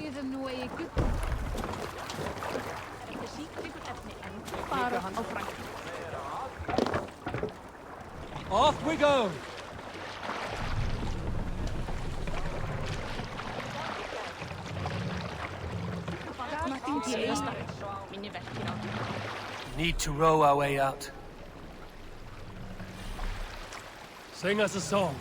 Síðan nú eigi gull. Þetta síklingur efni en bara á Frank. Off we go! Need to row our way out. Sing us a song.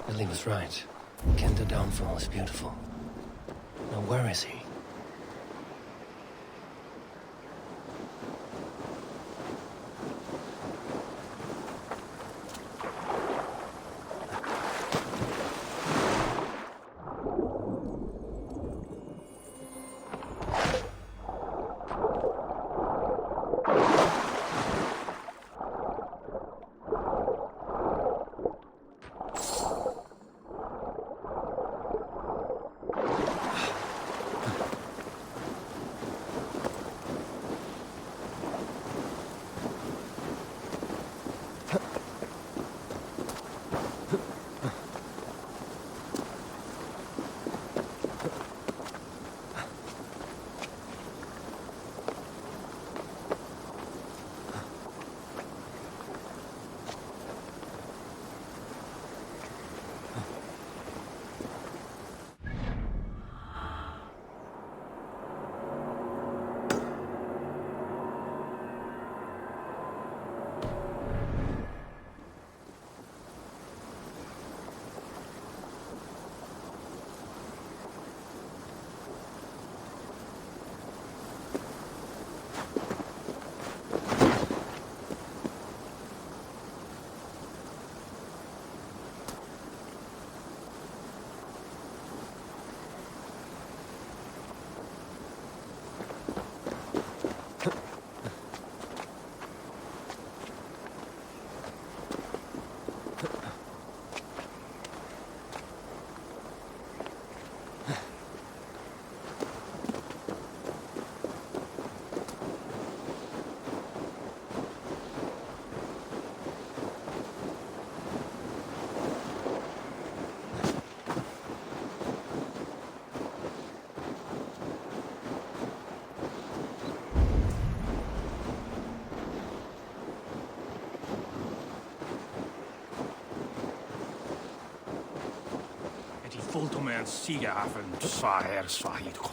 Lily was right. Kent downfall is beautiful. Now where is he?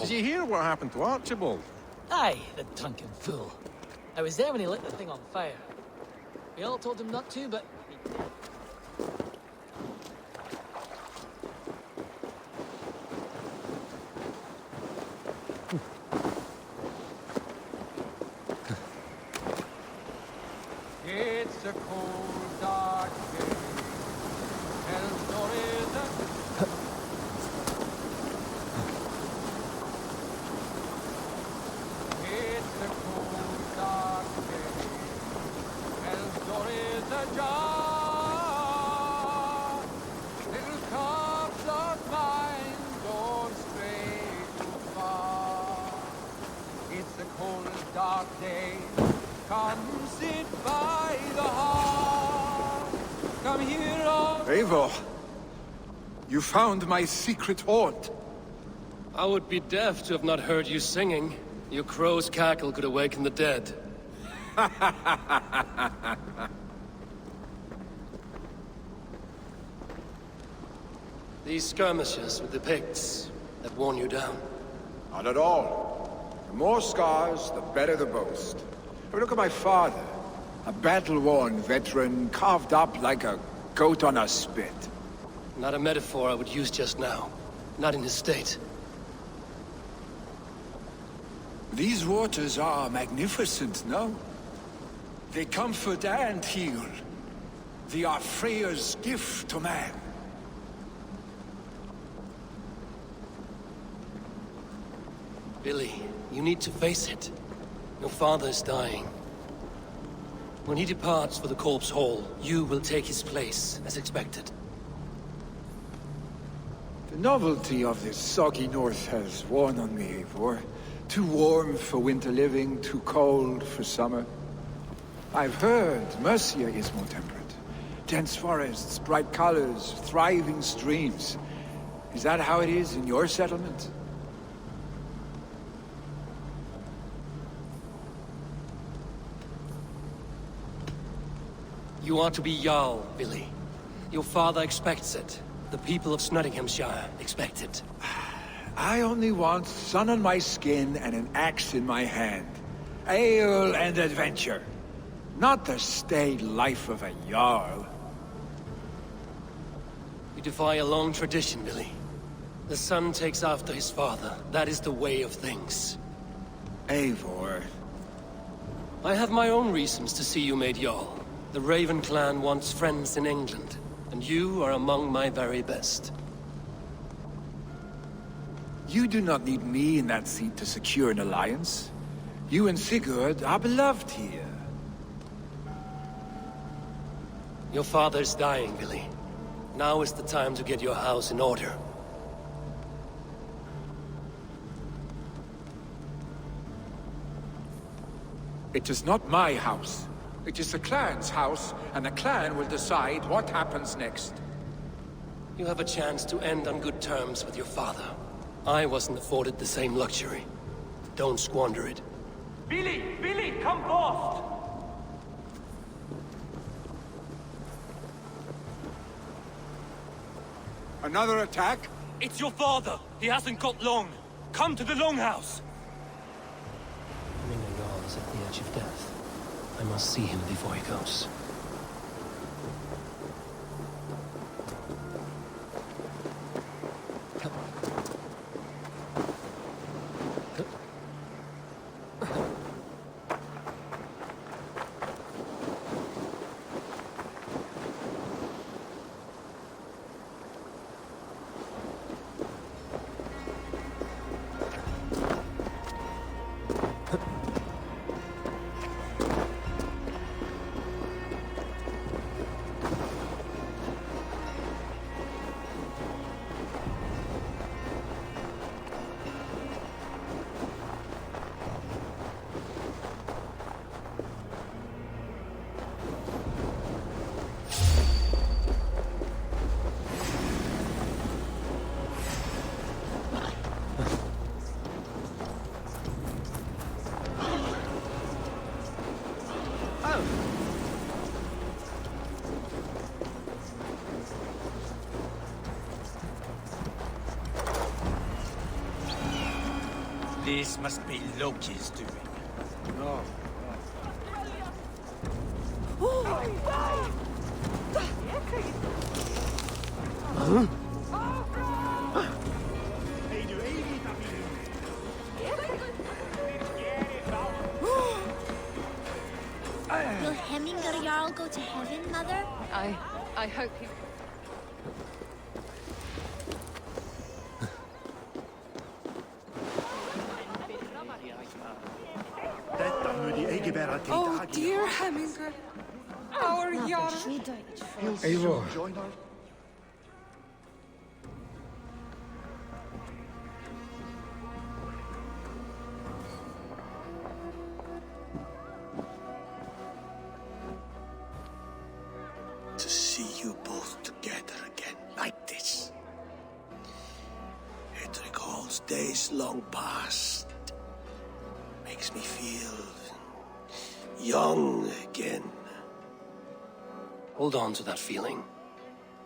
Did you hear what happened to Archibald? Aye, the drunken fool. I was there when he lit the thing on fire. We all told him not to, but he did. It's a cold, dark day. Tell stories of... It's a cold, dark day. Tell stories ajar. Little cups of mine don't stray too far. It's a cold, dark day. Come sit by the hearth. Come here on... Eivor, you found my secret haunt. I would be deaf to have not heard you singing. Your crow's cackle could awaken the dead. These skirmishes with the Picts have worn you down. Not at all. The more scars, the better the boast. But look at my father. A battle-worn veteran, carved up like a goat on a spit. Not a metaphor I would use just now. Not in his state. These waters are magnificent, no? They comfort and heal. They are Freya's gift to man. Billy, you need to face it. Your father is dying. When he departs for the Corpse Hall, you will take his place, as expected. The novelty of this soggy north has worn on me, Eivor. Too warm for winter living, too cold for summer. I've heard Mercia is more temperate. Dense forests, bright colors, thriving streams. Is that how it is in your settlement? You are to be Jarl, Billy. Your father expects it. The people of Nottinghamshire expect it. I only want sun on my skin and an axe in my hand. Ale and adventure. Not the staid life of a Jarl. You defy a long tradition, Billy. The son takes after his father. That is the way of things. Eivor. I have my own reasons to see you made Jarl. The Raven clan wants friends in England, and you are among my very best. You do not need me in that seat to secure an alliance. You and Sigurd are beloved here. Your father is dying, Billy. Now is the time to get your house in order. It is not my house. It is the clan's house, and the clan will decide what happens next. You have a chance to end on good terms with your father. I wasn't afforded the same luxury. Don't squander it. Billy! Billy, come forth! Another attack? It's your father! He hasn't got long! Come to the Longhouse! Ringo Jarl is at the edge of death. I must see him before he goes. This must be Loki's doing. No. Will Hemminger Jarl go to heaven, Mother? I hope he... Oh, dear Hemminger. Our Jarl. Eivor. To see you both together again like this. It recalls days long past. Makes me feel young again. Hold on to that feeling,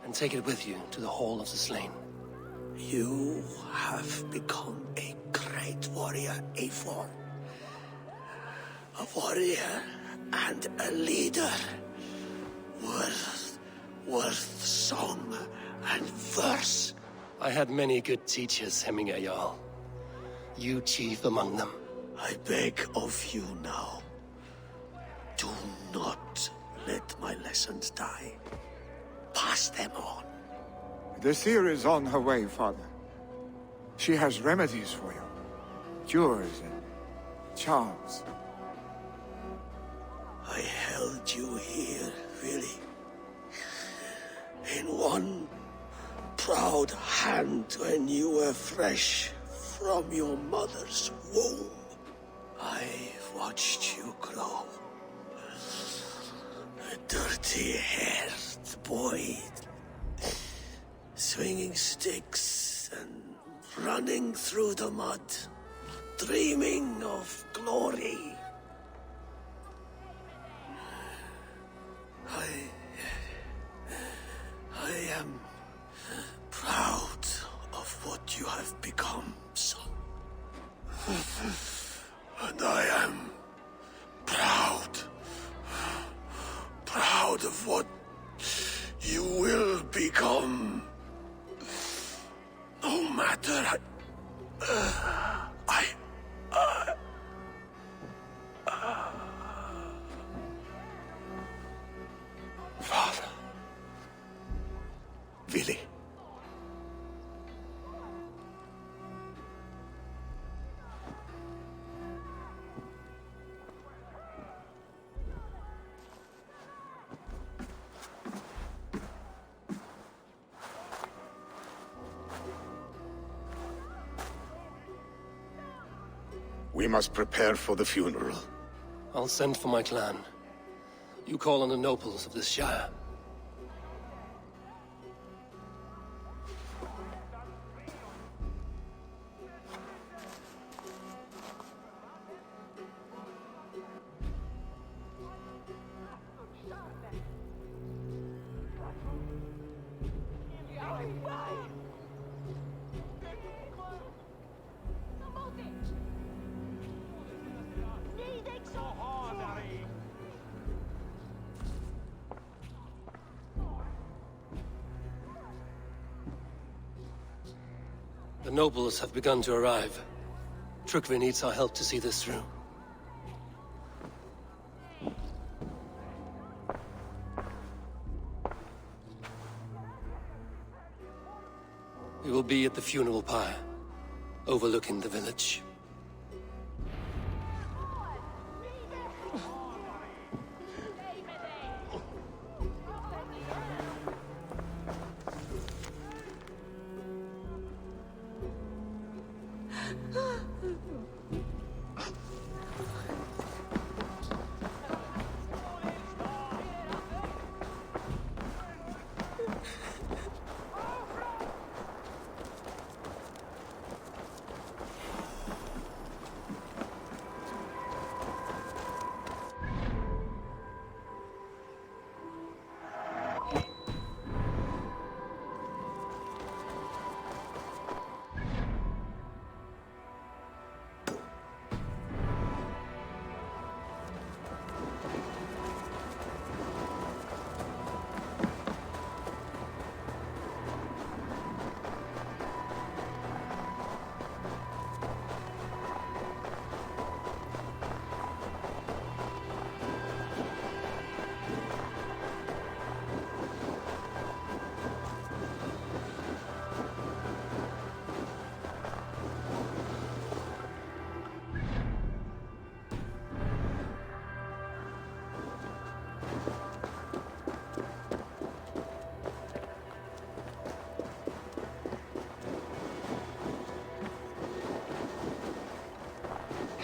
and take it with you to the Hall of the Slain. You have become a great warrior, Eivor. A warrior and a leader. Worth song and verse. I had many good teachers, Hemminger Jarl. You chief among them. I beg of you now. Do not let my lessons die. Pass them on. The seer is on her way, Father. She has remedies for you. cures and charms. I held you here, really. In one proud hand when you were fresh from your mother's womb. I've watched you grow. A dirty-haired boy, swinging sticks and running through the mud, dreaming of glory. I am proud of what you have become, son. And I am proud of what you will become. No matter Father. Willy. We must prepare for the funeral. I'll send for my clan. You call on the nobles of this shire. The nobles have begun to arrive. Trukvi needs our help to see this through. We will be at the funeral pyre, overlooking the village.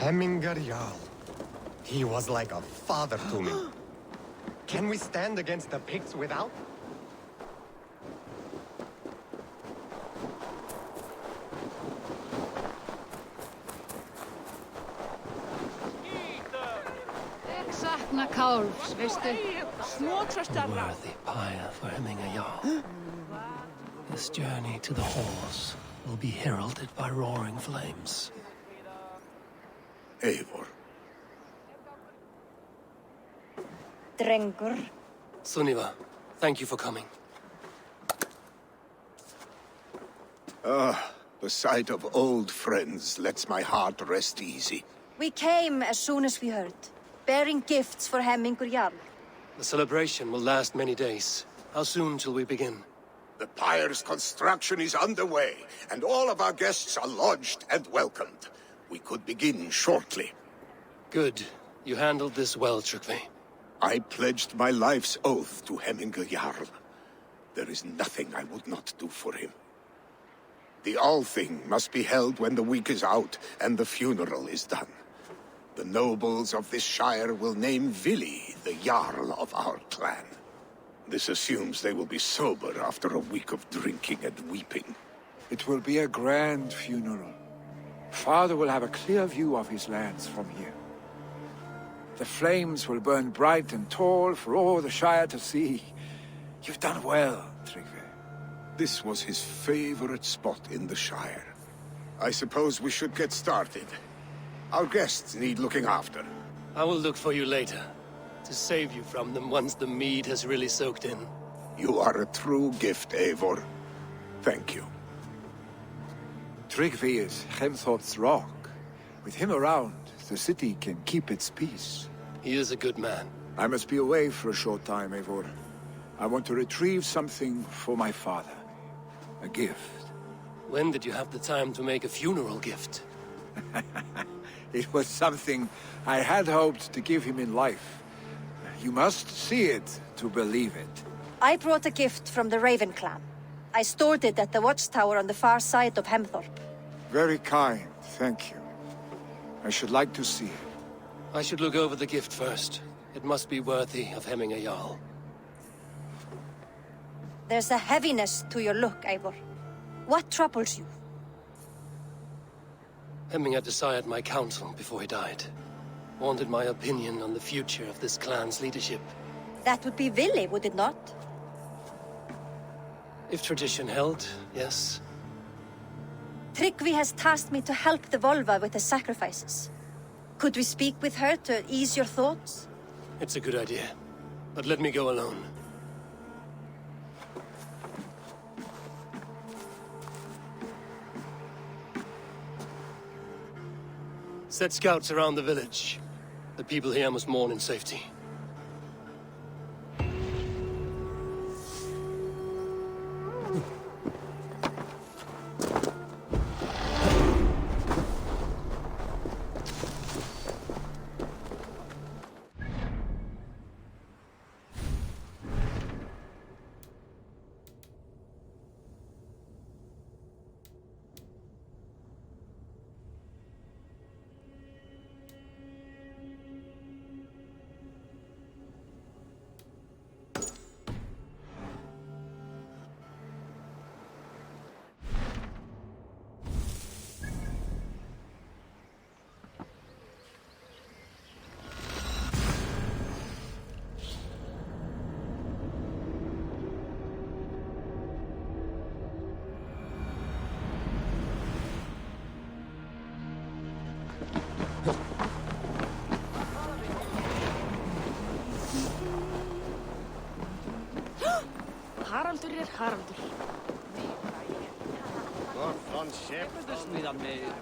Hemminger Jarl. He was like a father to me. Can we stand against the Picts without? Sakna kálfs, veistu? Worthy pyre for Hemminger Jarl. This journey to the halls will be heralded by roaring flames. Eivor. Drengur. Sunniva, thank you for coming. The sight of old friends lets my heart rest easy. We came as soon as we heard, bearing gifts for Hemminger Jarl. The celebration will last many days. How soon till we begin? The pyre's construction is underway, and all of our guests are lodged and welcomed. We could begin shortly. Good. You handled this well, Tryggvi. I pledged my life's oath to Hemminger Jarl. There is nothing I would not do for him. The Althing must be held when the week is out and the funeral is done. The nobles of this shire will name Vili the Jarl of our clan. This assumes they will be sober after a week of drinking and weeping. It will be a grand funeral. Father will have a clear view of his lands from here. The flames will burn bright and tall for all the Shire to see. You've done well, Tryggvi. This was his favorite spot in the Shire. I suppose we should get started. Our guests need looking after. I will look for you later, to save you from them once the mead has really soaked in. You are a true gift, Eivor. Thank you. Tryggvi is Hemthorpe's rock. With him around, the city can keep its peace. He is a good man. I must be away for a short time, Eivor. I want to retrieve something for my father. A gift. When did you have the time to make a funeral gift? It was something I had hoped to give him in life. You must see it to believe it. I brought a gift from the Raven clan. I stored it at the watchtower on the far side of Hemthorpe. Very kind, thank you. I should like to see it. I should look over the gift first. It must be worthy of Hemminger Jarl. There's a heaviness to your look, Eivor. What troubles you? Hemminger desired my counsel before he died. Wanted my opinion on the future of this clan's leadership. That would be Vili, would it not? If tradition held, yes. Tryggvi has tasked me to help the Volva with the sacrifices. Could we speak with her to ease your thoughts? It's a good idea. But let me go alone. Set scouts around the village. The people here must mourn in safety. Haraldur Haraldur. Von Shepherd's wieder mehr.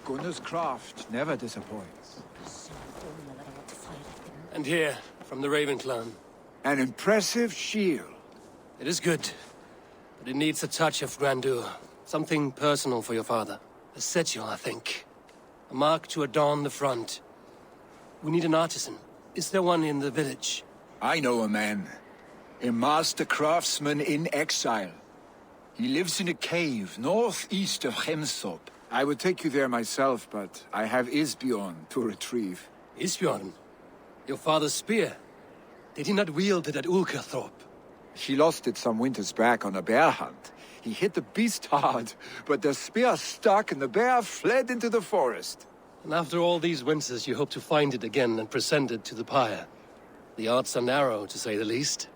Gunnar's craft never disappoints. And here, from the Raven clan. An impressive shield. It is good, but it needs a touch of grandeur. Something personal for your father. A sigil, I think. A mark to adorn the front. We need an artisan. Is there one in the village? I know a man. A master craftsman in exile. He lives in a cave northeast of Hemthorpe. I would take you there myself, but I have Isbjorn to retrieve. Isbjorn? Your father's spear? Did he not wield it at Ulkerthorpe? He lost it some winters back on a bear hunt. He hit the beast hard, but the spear stuck and the bear fled into the forest. And after all these winters, you hope to find it again and present it to the pyre. The odds are narrow, to say the least.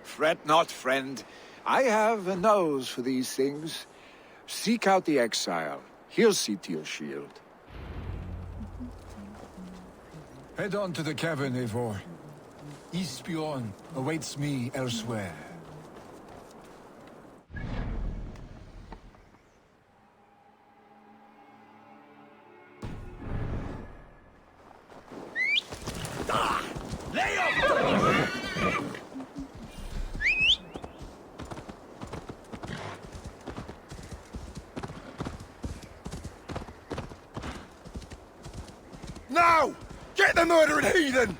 Fret not, friend. I have a nose for these things. Seek out the exile. He'll see to your shield. Head on to the cavern, Eivor. Eastbjorn awaits me elsewhere. Lay off! Now! Get the murdering heathen!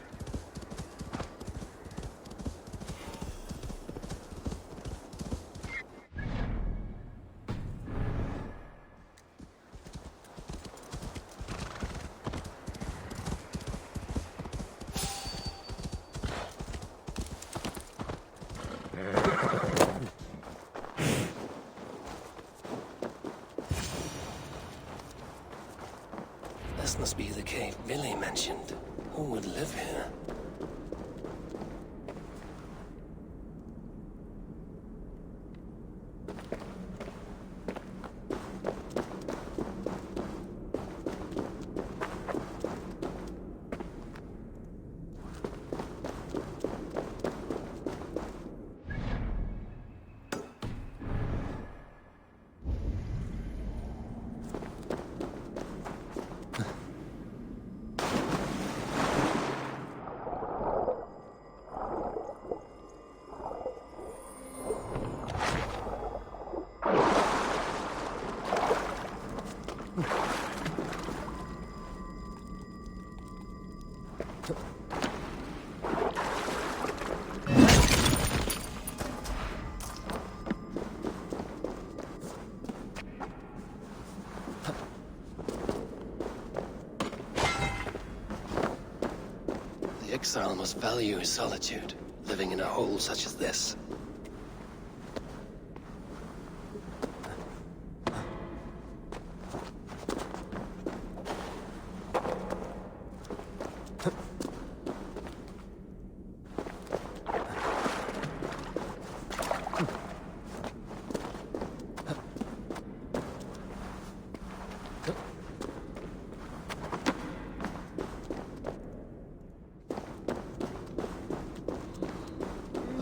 This must be the cave Billy mentioned. Who would live here? The exile must value his solitude, living in a hole such as this.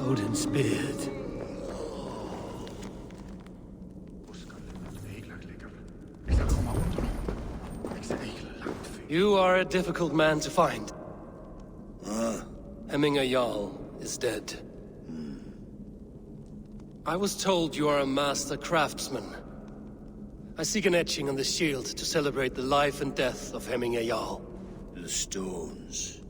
Odin's beard. You are a difficult man to find. Hemminger Jarl is dead. I was told you are a master craftsman. I seek an etching on the shield to celebrate the life and death of Hemminger Jarl. The stones.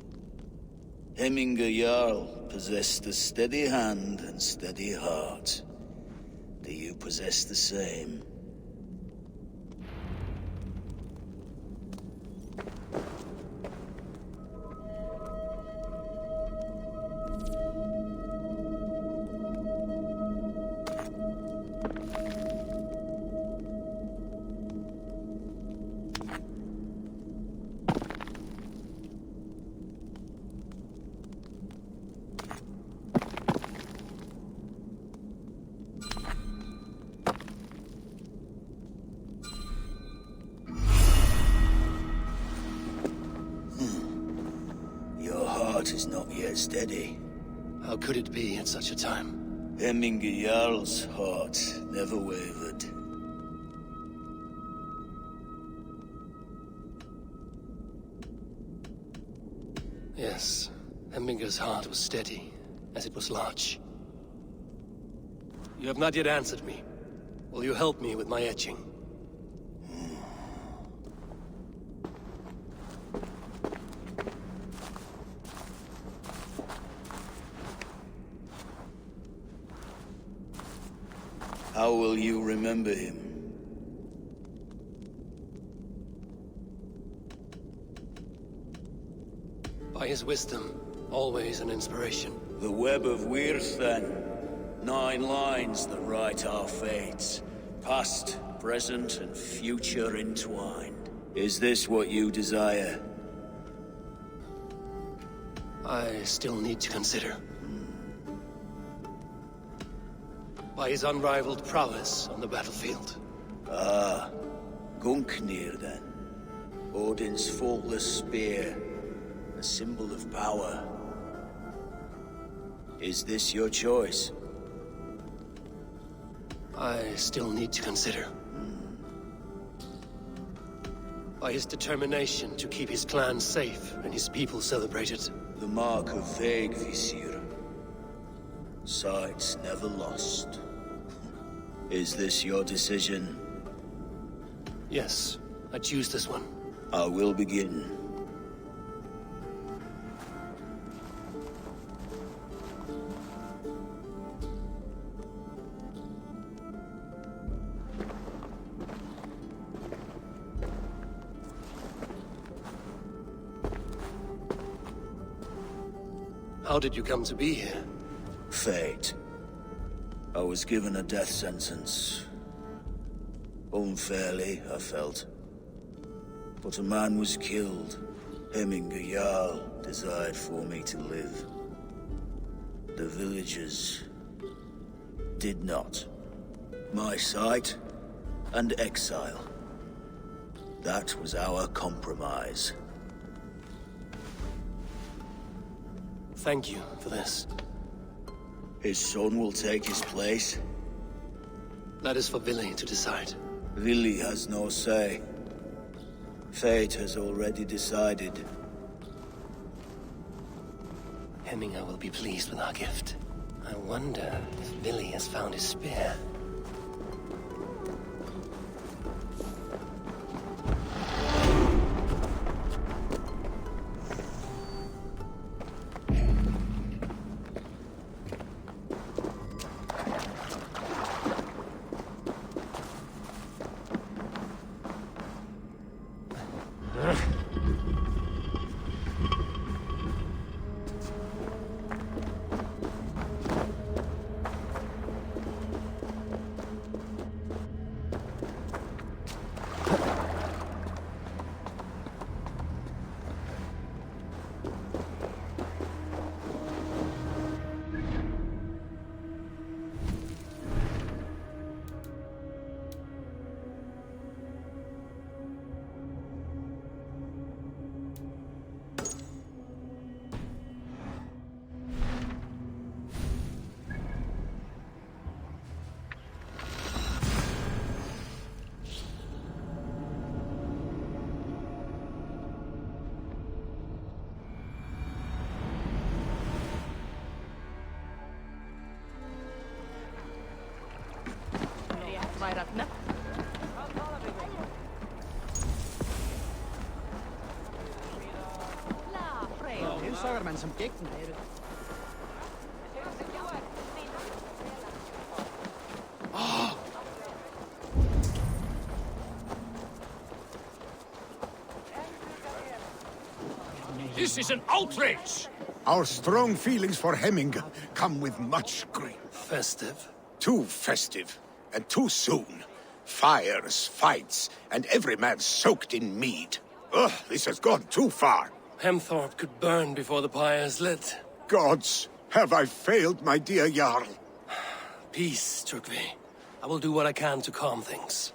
Hemminger Jarl possessed a steady hand and steady heart. Do you possess the same? Is not yet steady. How could it be at such a time? Hemminger Jarl's heart never wavered. Yes, Hemminger's heart was steady, as it was large. You have not yet answered me. Will you help me with my etching? How will you remember him? By his wisdom, always an inspiration. The web of Wirth, then. 9 lines that write our fates. Past, present, and future entwined. Is this what you desire? I still need to consider. By his unrivaled prowess on the battlefield. Ah, Gungnir then. Odin's faultless spear, a symbol of power. Is this your choice? I still need to consider. By his determination to keep his clan safe and his people celebrated. The mark of vague Visir. Sights never lost. Is this your decision? Yes, I choose this one. I will begin. How did you come to be here? Fate. I was given a death sentence. Unfairly, I felt. But a man was killed. Hemminger Jarl desired for me to live. The villagers did not. My sight and exile. That was our compromise. Thank you for this. His son will take his place. That is for Vili to decide. Vili has no say. Fate has already decided. Hemminger will be pleased with our gift. I wonder if Vili has found his spear. Som gægten af det. This is an outrage! Our strong feelings for Hemminger come with much grief. Festive? Too festive, and too soon. Fires, fights, and every man soaked in mead. Ugh, this has gone too far. Hemthorpe could burn before the pyre is lit. Gods, have I failed my dear Jarl? Peace, Turkvi. I will do what I can to calm things.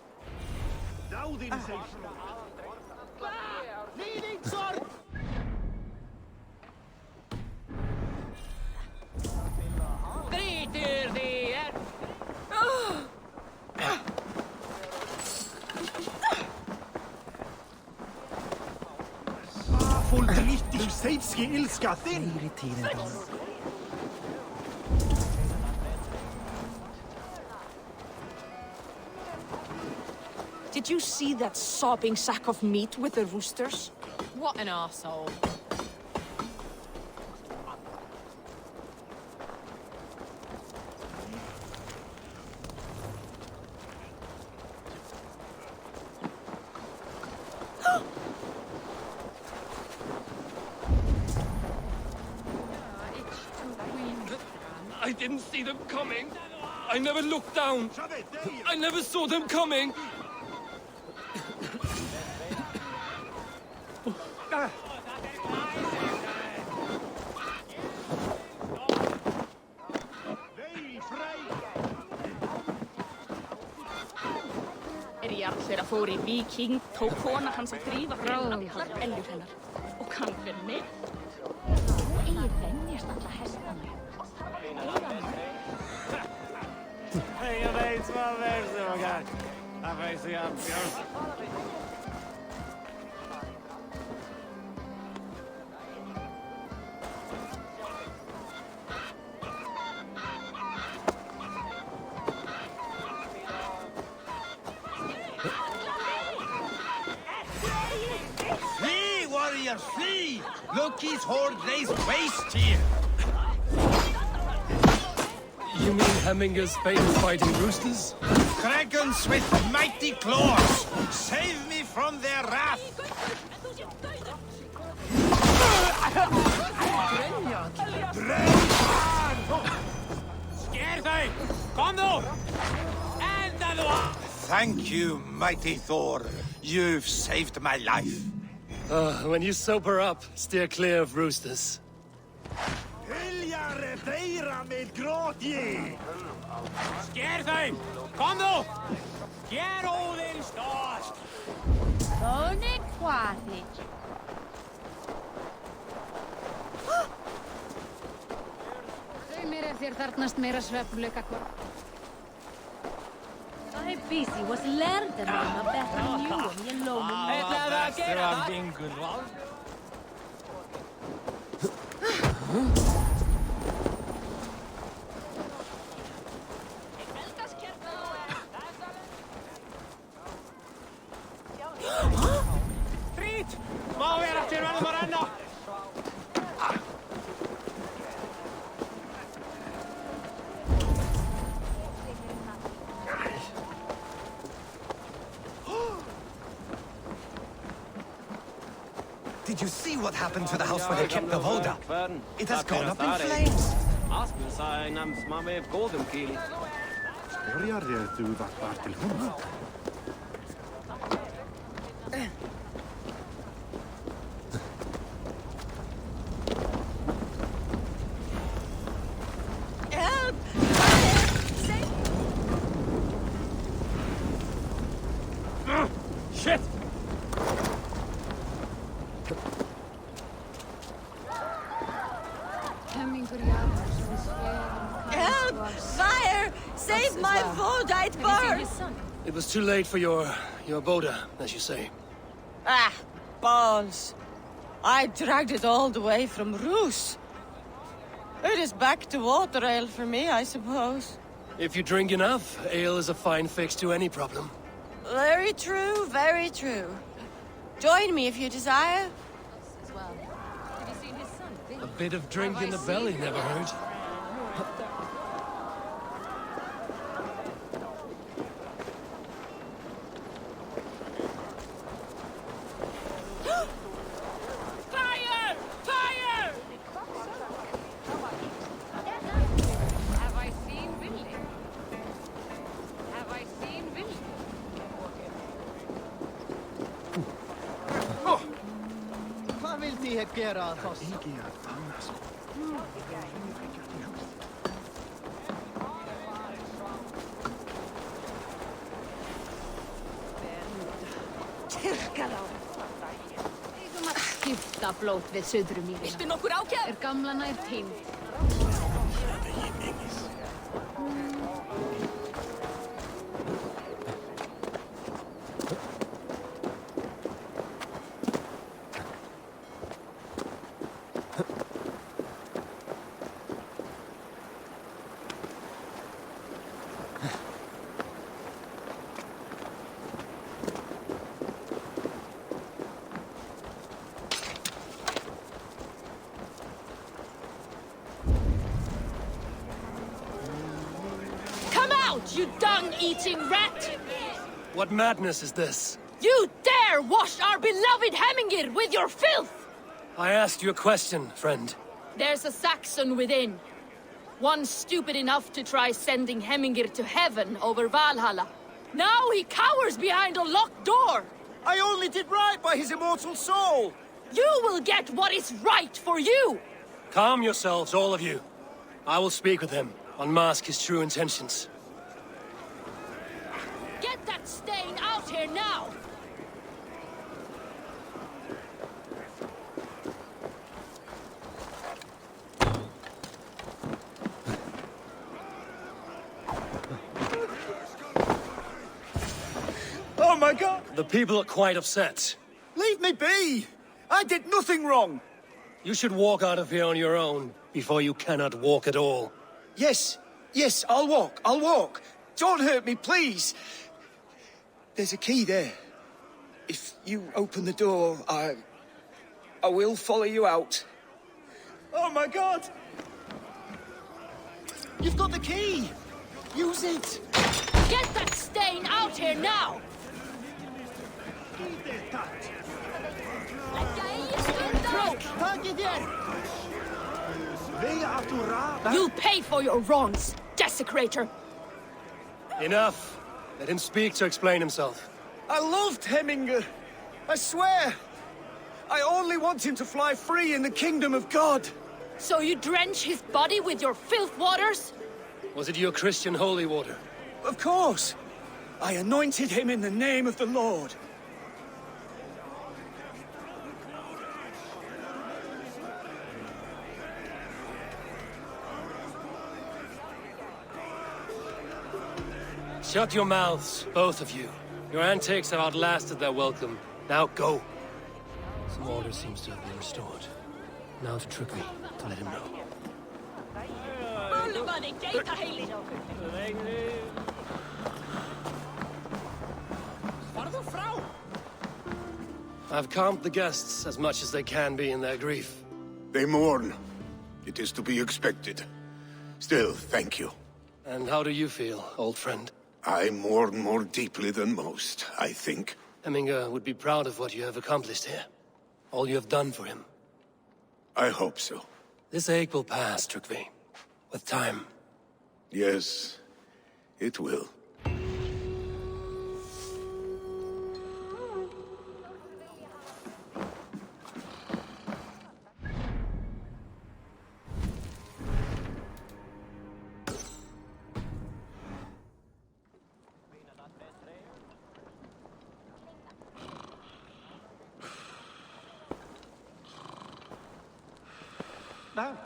Did you see that sopping sack of meat with the roosters? What an arsehole. I didn't see them coming. I never looked down. I never saw them coming. Þegar fór í Víking, tók kona hans að þrífa fyrir allar ellur hennar og kann fyrir mig. Þú eigið venjast alla hestana. Flee, warriors, flee! Loki's horde lays waste here! You mean Hemminger's famous fighting roosters? Dragons with mighty claws! Save me from their wrath! Thank you, mighty Thor. You've saved my life. When you sober up, steer clear of roosters. Bone quasi. Þau mér ef þér þarnast meira svefnleika hvort. My busy was lærder mamma better than you and you know me. Riit! Mä oon vielä siellä varannut! Did you see what happened to the house where they kept the Voda? It has gone up in flames. Help! Shit! Help! Fire! Save my Voda, it burns! It was too late for your Boda, as you say. Ah, balls. I dragged it all the way from Roos. It is back to water ale for me, I suppose. If you drink enough, ale is a fine fix to any problem. Very true, very true. Join me if you desire. A bit of drink in the belly never hurt. Fire! Fire! Have I seen Billy? Have I seen Billy? Hvað vildi ég gera að þoss? Tyrkar á. Eigum að skipta blót við Suðrumýrina. Viltu nokkur ákjær? Er gamla nær týnd. You dung-eating rat! What madness is this? You dare wash our beloved Hemingir with your filth! I asked you a question, friend. There's a Saxon within. One stupid enough to try sending Hemingir to heaven over Valhalla. Now he cowers behind a locked door! I only did right by his immortal soul! You will get what is right for you! Calm yourselves, all of you. I will speak with him, unmask his true intentions. Get that stain out here now! my God! The people are quite upset. Leave me be! I did nothing wrong! You should walk out of here on your own, before you cannot walk at all. Yes, yes, I'll walk. Don't hurt me, please! There's a key there. If you open the door, I will follow you out. Oh my God! You've got the key! Use it! Get that stain out here now! You'll pay for your wrongs, desecrator! Enough! Let him speak to explain himself. I loved Heminger. I swear. I only want him to fly free in the kingdom of God. So you drench his body with your filth waters? Was it your Christian holy water? Of course. I anointed him in the name of the Lord. Shut your mouths, both of you. Your antics have outlasted their welcome. Now go. Some order seems to have been restored. Now to Trygve, to let him know. I've calmed the guests as much as they can be in their grief. They mourn. It is to be expected. Still, thank you. And how do you feel, old friend? I mourn more deeply than most, I think. Heminger would be proud of what you have accomplished here. All you have done for him. I hope so. This ache will pass, Trygve. With time. Yes, it will. Now.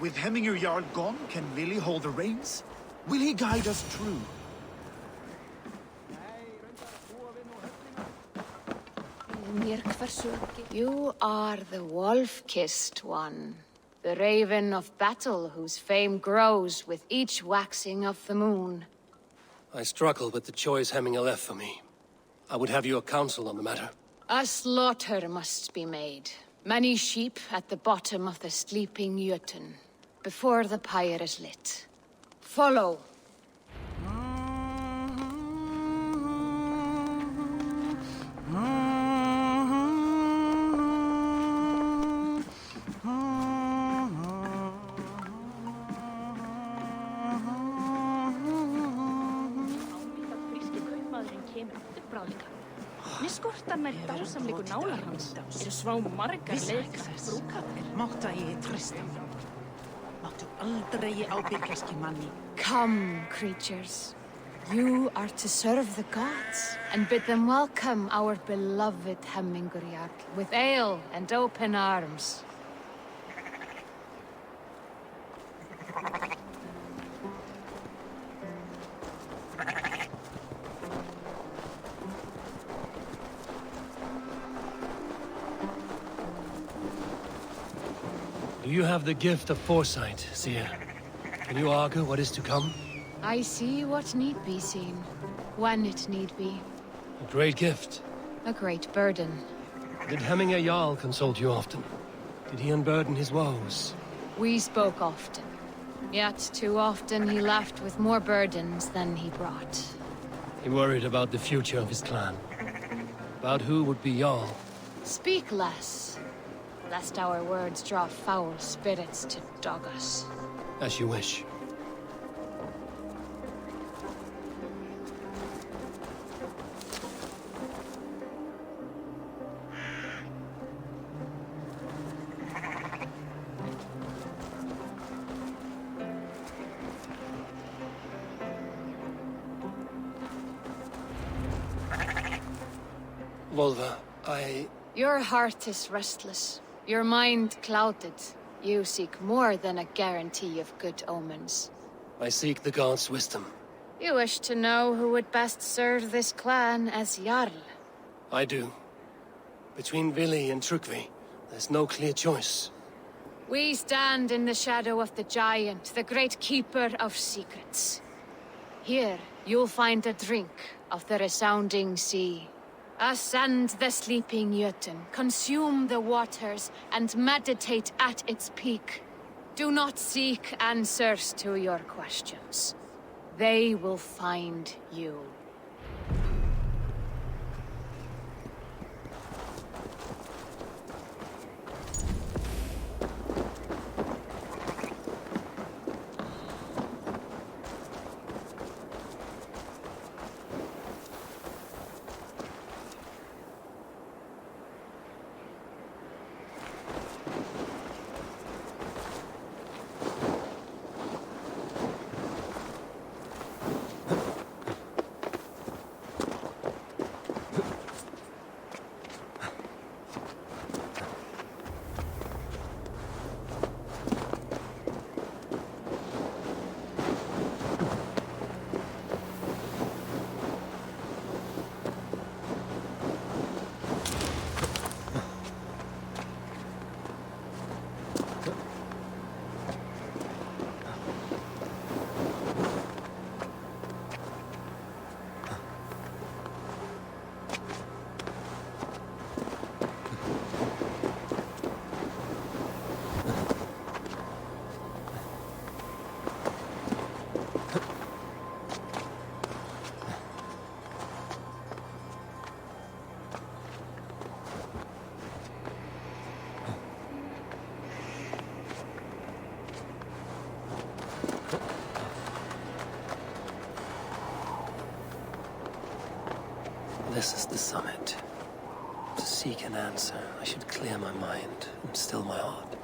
With Hemminger Jarl gone, can Willy hold the reins? Will he guide us true? You are the wolf-kissed one. The raven of battle whose fame grows with each waxing of the moon. I struggle with the choice Hemminger left for me. I would have your counsel on the matter. A slaughter must be made. Many sheep at the bottom of the sleeping Jötun, before the pyre is lit. Follow. Mér skortar nær dásamleikur nálar hans. Eru svá margar leikar brúkarnir. Mátt að ég treysta. Máttu aldrei ábyrgjast í manni. Come, creatures. You are to serve the gods, and bid them welcome our beloved Hemminger Jarl with ale and open arms. Do you have the gift of foresight, Seer? Can you argue what is to come? I see what need be seen, when it need be. A great gift. A great burden. Did Hemminger Jarl consult you often? Did he unburden his woes? We spoke often. Yet too often he left with more burdens than he brought. He worried about the future of his clan. About who would be Jarl. Speak less, lest our words draw foul spirits to dog us. As you wish. Volva, Your heart is restless. Your mind clouded. You seek more than a guarantee of good omens. I seek the gods' wisdom. You wish to know who would best serve this clan as Jarl. I do. Between Vili and Trukvi, there's no clear choice. We stand in the shadow of the giant, the great keeper of secrets. Here, you'll find a drink of the resounding sea. Ascend the sleeping Jötun, consume the waters, and meditate at its peak. Do not seek answers to your questions. They will find you. This is the summit. To seek an answer, I should clear my mind and still my heart.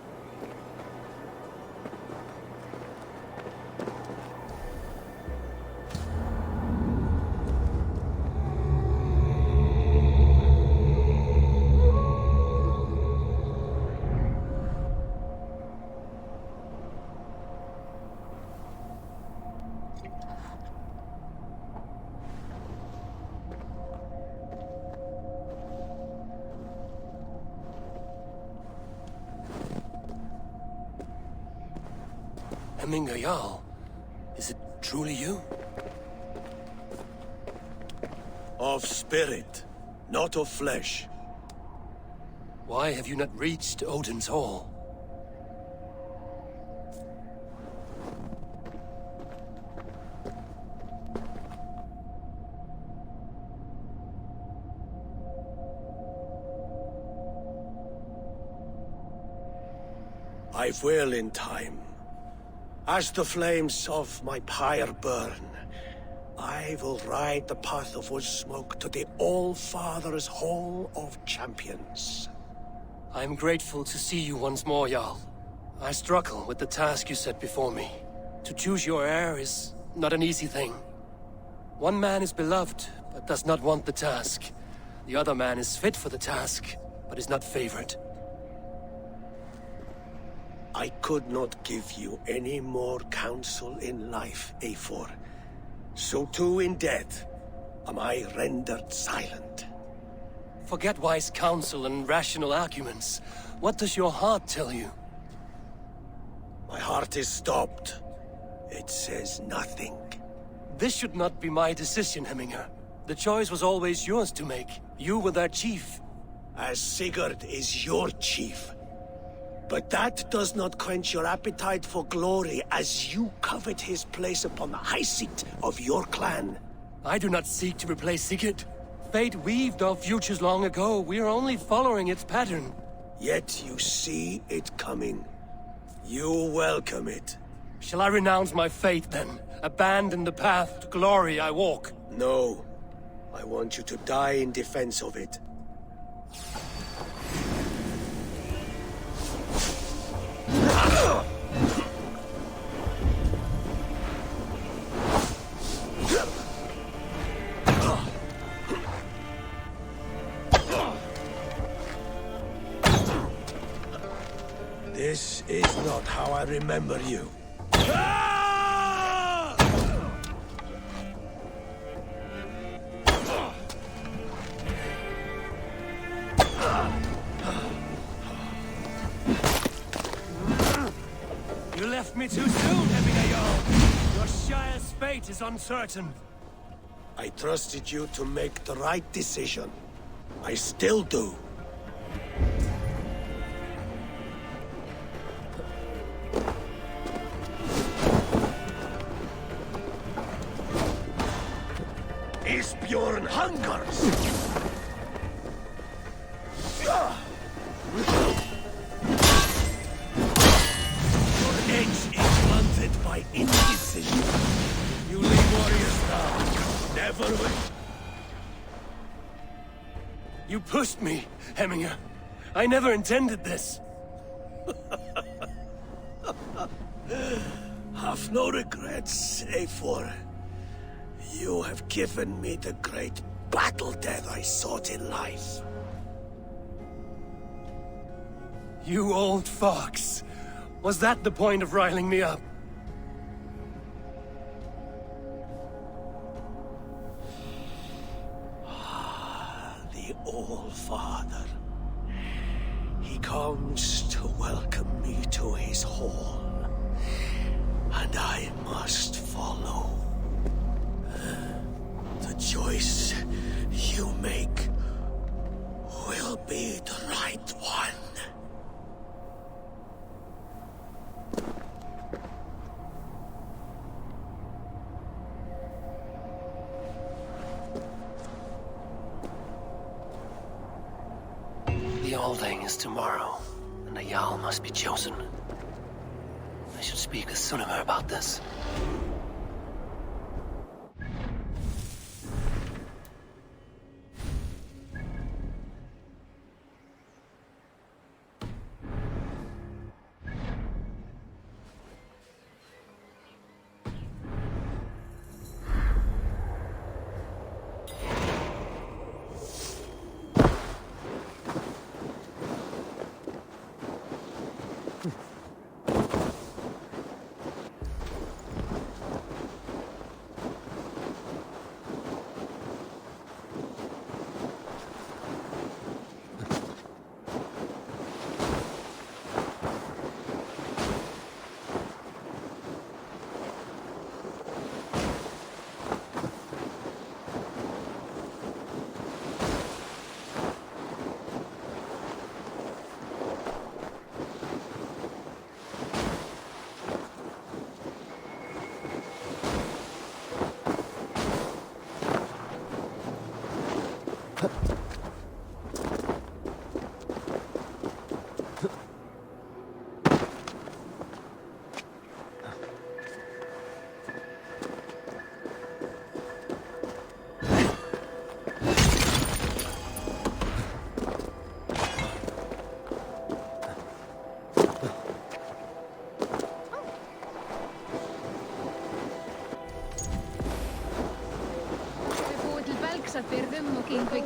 Hemminger Jarl, is it truly you? Of spirit, not of flesh. Why have you not reached Odin's Hall? I will in time. As the flames of my pyre burn, I will ride the path of wood smoke to the All-Father's Hall of Champions. I am grateful to see you once more, Jarl. I struggle with the task you set before me. To choose your heir is not an easy thing. One man is beloved, but does not want the task. The other man is fit for the task, but is not favored. I could not give you any more counsel in life, Eivor. So too in death am I rendered silent. Forget wise counsel and rational arguments. What does your heart tell you? My heart is stopped. It says nothing. This should not be my decision, Hemminger. The choice was always yours to make. You were their chief. As Sigurd is your chief. But that does not quench your appetite for glory as you covet his place upon the high seat of your clan. I do not seek to replace Sigurd. Fate weaved our futures long ago. We are only following its pattern. Yet you see it coming. You welcome it. Shall I renounce my faith, then? Abandon the path to glory I walk? No. I want you to die in defense of it. This is not how I remember you. You left me too soon, Hemminger Jarl. Your Shire's fate is uncertain. I trusted you to make the right decision. I still do. Isbjorn hungers! Your edge is blunted by indecision. You leave warriors now. Never will. You pushed me, Hemminger. I never intended this. Have no regrets, Eivor. You have given me the great battle death I sought in life. You old fox. Was that the point of riling me up? The All-Father. He comes to welcome me to his hall. And I must follow. The choice you make will be the right one. The Alding is tomorrow, and a Jarl must be chosen. I should speak with Sunnema about this.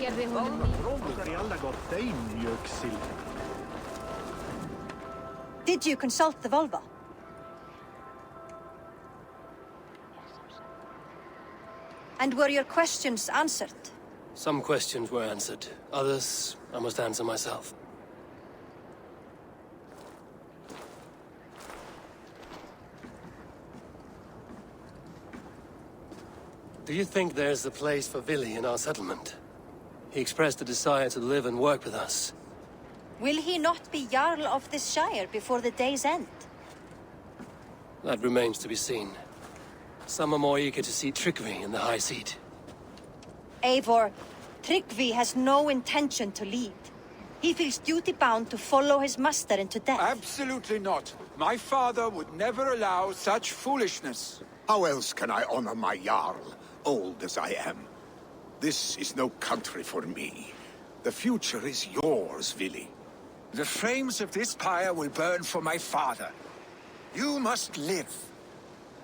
gerði honum Did you consult the Volva? And were your questions answered? Some questions were answered. Others, I must answer myself. Do you think there's a place for Vili in our settlement? He expressed a desire to live and work with us. Will he not be Jarl of this shire before the day's end? That remains to be seen. Some are more eager to see Tryggvi in the high seat. Eivor, Tryggvi has no intention to lead. He feels duty-bound to follow his master into death. Absolutely not. My father would never allow such foolishness. How else can I honor my Jarl, old as I am? This is no country for me. The future is yours, Vili. The flames of this pyre will burn for my father. You must live.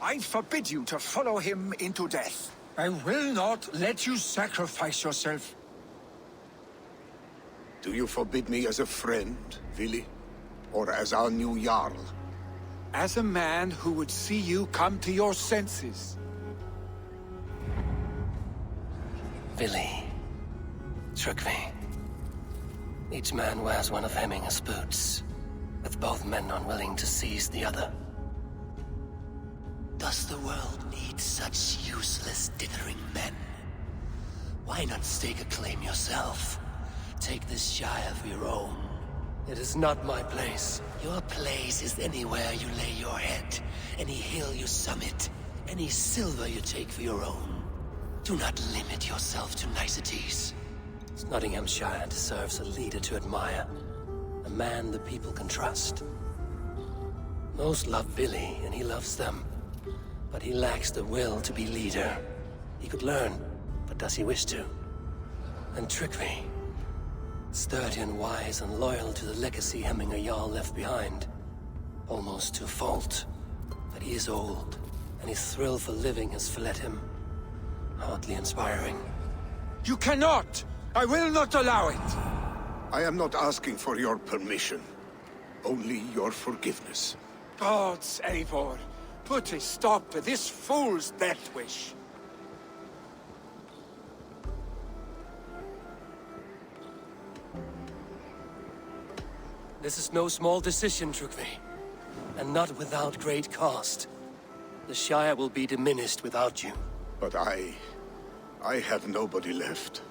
I forbid you to follow him into death. I will not let you sacrifice yourself. Do you forbid me as a friend, Vili? Or as our new Jarl? As a man who would see you come to your senses. Vili. Tryggvi. Each man wears one of Hemminger's boots, with both men unwilling to seize the other. Does the world need such useless, dithering men? Why not stake a claim yourself? Take this shire for your own. It is not my place. Your place is anywhere you lay your head, any hill you summit, any silver you take for your own. Do not limit yourself to niceties. Nottinghamshire deserves a leader to admire. A man the people can trust. Most love Vili, and he loves them. But he lacks the will to be leader. He could learn, but does he wish to? And Tryggvi. Sturdy and wise and loyal to the legacy Hemminger Jarl left behind. Almost to a fault. But he is old, and his thrill for living has fled him. Hardly inspiring. You cannot! I will not allow it! I am not asking for your permission. Only your forgiveness. Gods, Eivor, put a stop to this fool's death wish. This is no small decision, Tryggvi. And not without great cost. The Shire will be diminished without you. But I have nobody left.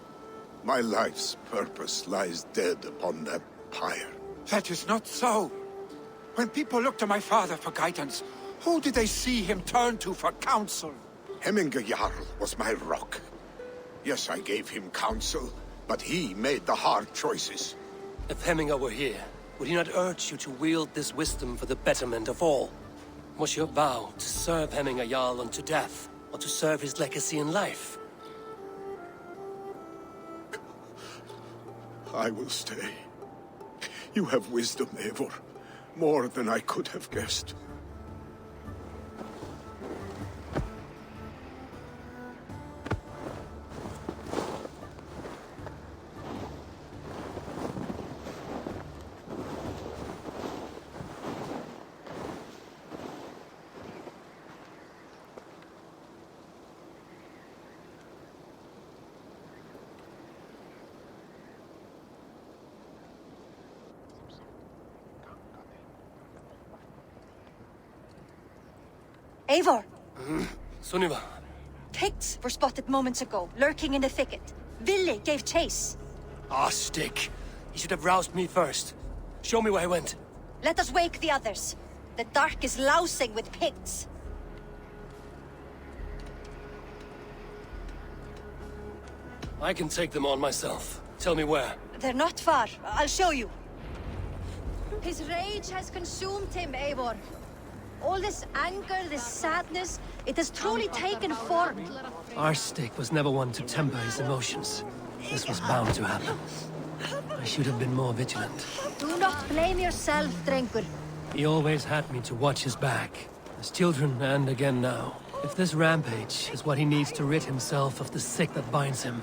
My life's purpose lies dead upon that pyre. That is not so. When people look to my father for guidance, who did they see him turn to for counsel? Hemminger Jarl was my rock. Yes, I gave him counsel, but he made the hard choices. If Hemminger were here, would he not urge you to wield this wisdom for the betterment of all? Was your vow to serve Hemminger Jarl unto death, or to serve his legacy in life? I will stay. You have wisdom, Eivor. More than I could have guessed. Eivor! Sunniva! Picts were spotted moments ago, lurking in the thicket. Vili gave chase. Ah, stick! He should have roused me first. Show me where he went. Let us wake the others. The dark is lousing with Picts. I can take them on myself. Tell me where. They're not far. I'll show you. His rage has consumed him, Eivor. All this anger, this sadness, it has truly taken form. Our stick was never one to temper his emotions. This was bound to happen. I should have been more vigilant. Do not blame yourself, Drengur. He always had me to watch his back. As children, and again now. If this rampage is what he needs to rid himself of the sick that binds him,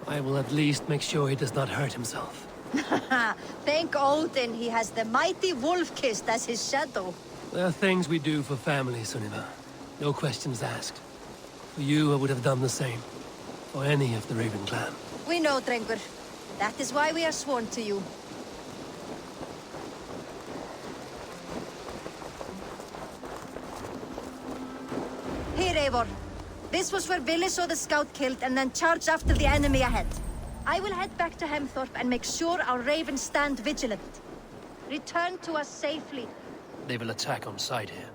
I will at least make sure he does not hurt himself. Thank Odin he has the mighty wolf-kissed as his shadow. There are things we do for family, Sunniva. No questions asked. For you, I would have done the same. For any of the Raven clan. We know, Drengur. That is why we are sworn to you. Here, Eivor. This was where Vili saw the scout killed and then charged after the enemy ahead. I will head back to Hemthorpe and make sure our ravens stand vigilant. Return to us safely. They will attack on sight here.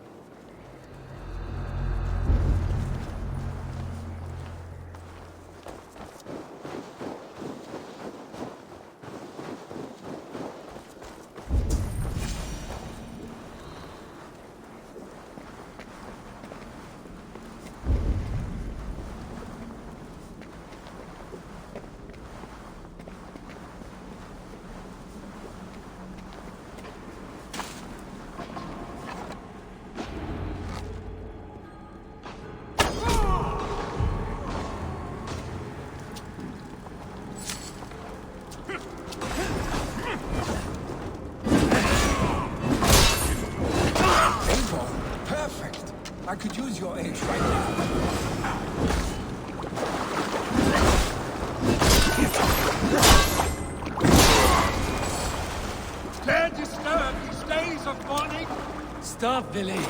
Perfect. I could use your aid right now. Dare disturb these days of mourning? Stop, Vili.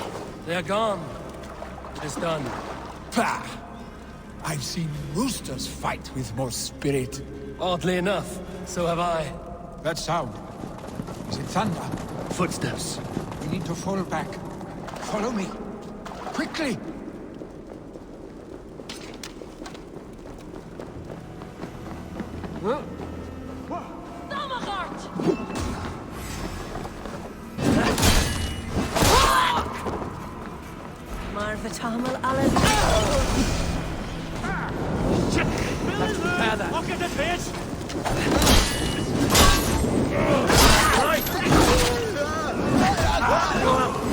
They are gone. It is done. Pah! I've seen roosters fight with more spirit. Oddly enough, so have I. That sound. Is it thunder? Footsteps. We need to fall back. Follow me. Quickly! Huh? Marvatamal Alan. Look at the bitch!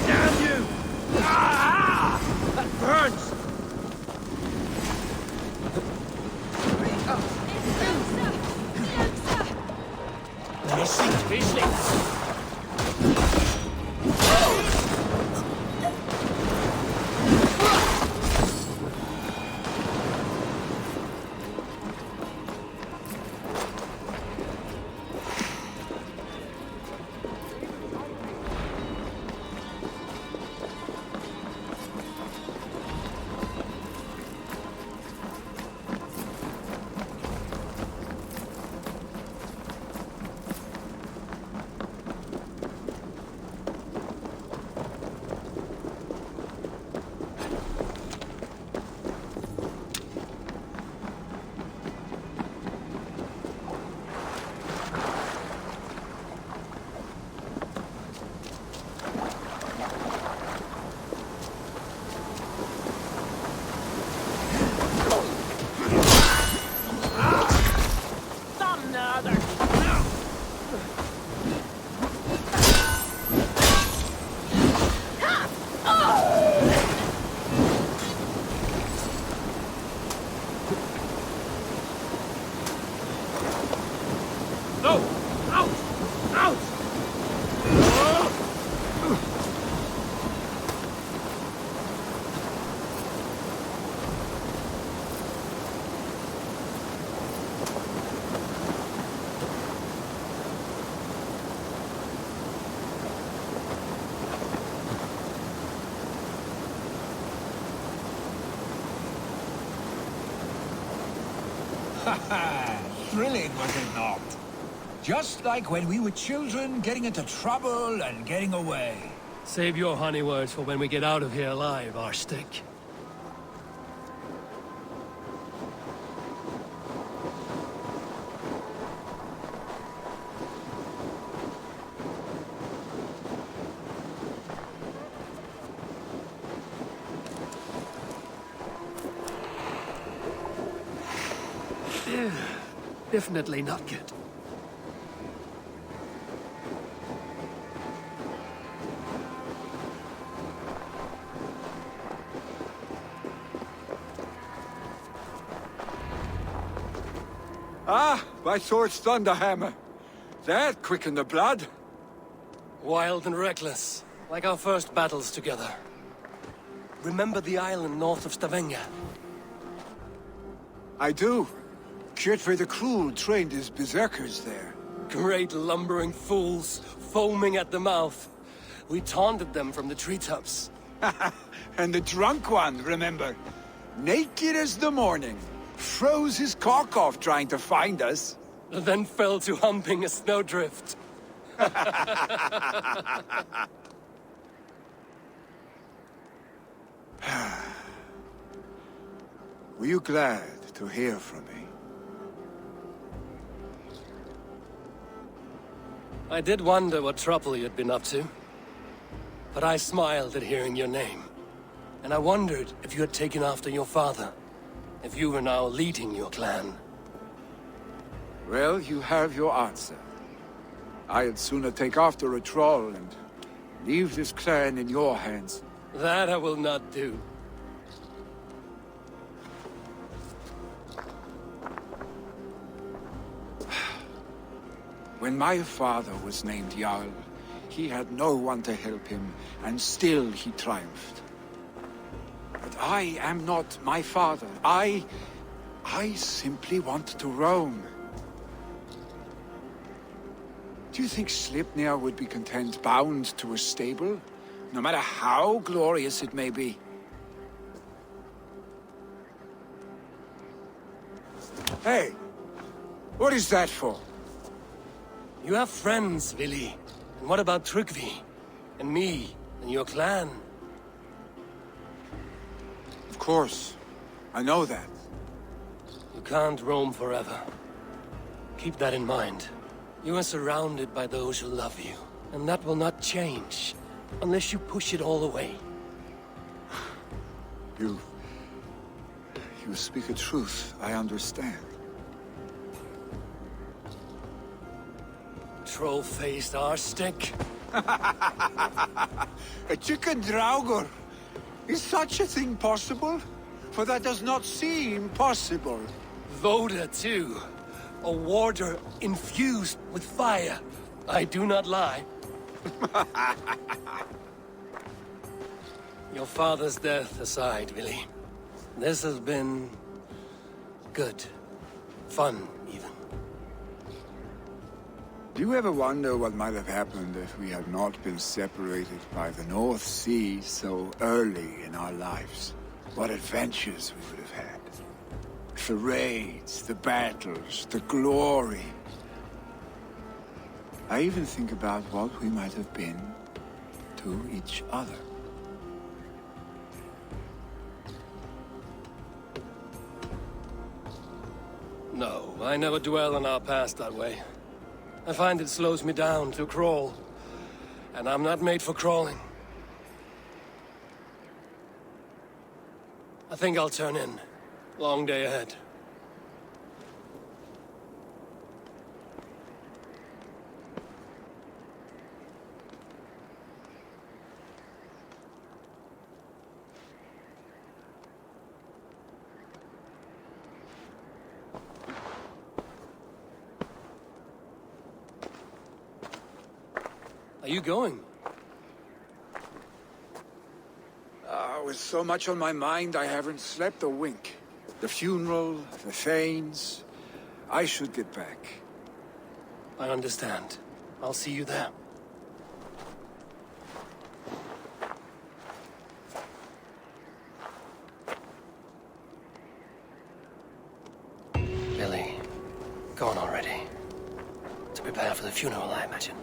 Damn you! That burns! Thrilling, was it not? Just like when we were children, getting into trouble and getting away. Save your honey words for when we get out of here alive, Arstick. Definitely not good. Ah, by Thor's thunderhammer. That quickened the blood. Wild and reckless, like our first battles together. Remember the island north of Stavanger? I do. Kjotve the Cruel trained his berserkers there. Great lumbering fools, foaming at the mouth. We taunted them from the treetops. And the drunk one, remember? Naked as the morning. Froze his cock off trying to find us. Then fell to humping a snowdrift. Were you glad to hear from me? I did wonder what trouble you'd been up to. But I smiled at hearing your name. And I wondered if you had taken after your father. If you were now leading your clan. Well, you have your answer. I'd sooner take after a troll and leave this clan in your hands. That I will not do. When my father was named Jarl, he had no one to help him, and still he triumphed. But I am not my father. I simply want to roam. Do you think Sleipnir would be content bound to a stable, no matter how glorious it may be? Hey, what is that for? You have friends, Vili. And what about Tryggvi? And me? And your clan? Of course. I know that. You can't roam forever. Keep that in mind. You are surrounded by those who love you. And that will not change. Unless you push it all away. You speak a truth I understand. Troll-faced arse-stick. A chicken draugur. Is such a thing possible? For that does not seem possible. Voda, too. A warder infused with fire. I do not lie. Your father's death aside, Vili. This has been... good. Fun, even. Do you ever wonder what might have happened if we had not been separated by the North Sea so early in our lives? What adventures we would have had. The raids, the battles, the glory. I even think about what we might have been to each other. No, I never dwell on our past that way. I find it slows me down to crawl. And I'm not made for crawling. I think I'll turn in. Long day ahead. Are you going? With so much on my mind, I haven't slept a wink. The funeral, the Thanes... I should get back. I understand. I'll see you there. Billy, gone already. To prepare for the funeral, I imagine.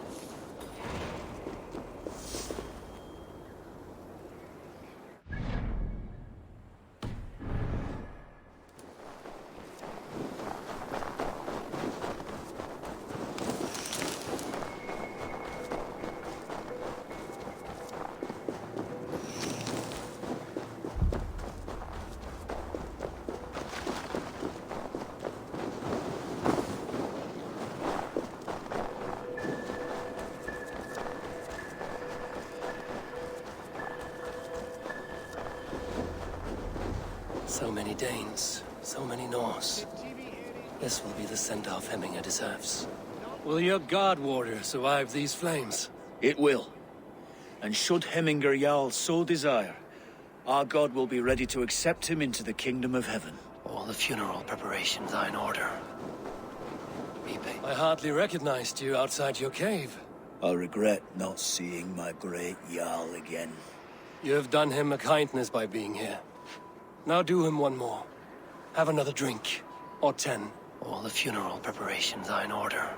So many Danes, so many Norse. This will be the send-off Hemminger deserves. Will your guard warrior survive these flames? It will. And should Hemminger Jarl so desire, our god will be ready to accept him into the kingdom of heaven. All the funeral preparations are in order. I hardly recognized you outside your cave. I regret not seeing my great Jarl again. You have done him a kindness by being here. Now do him one more. Have another drink. Or 10. All the funeral preparations are in order.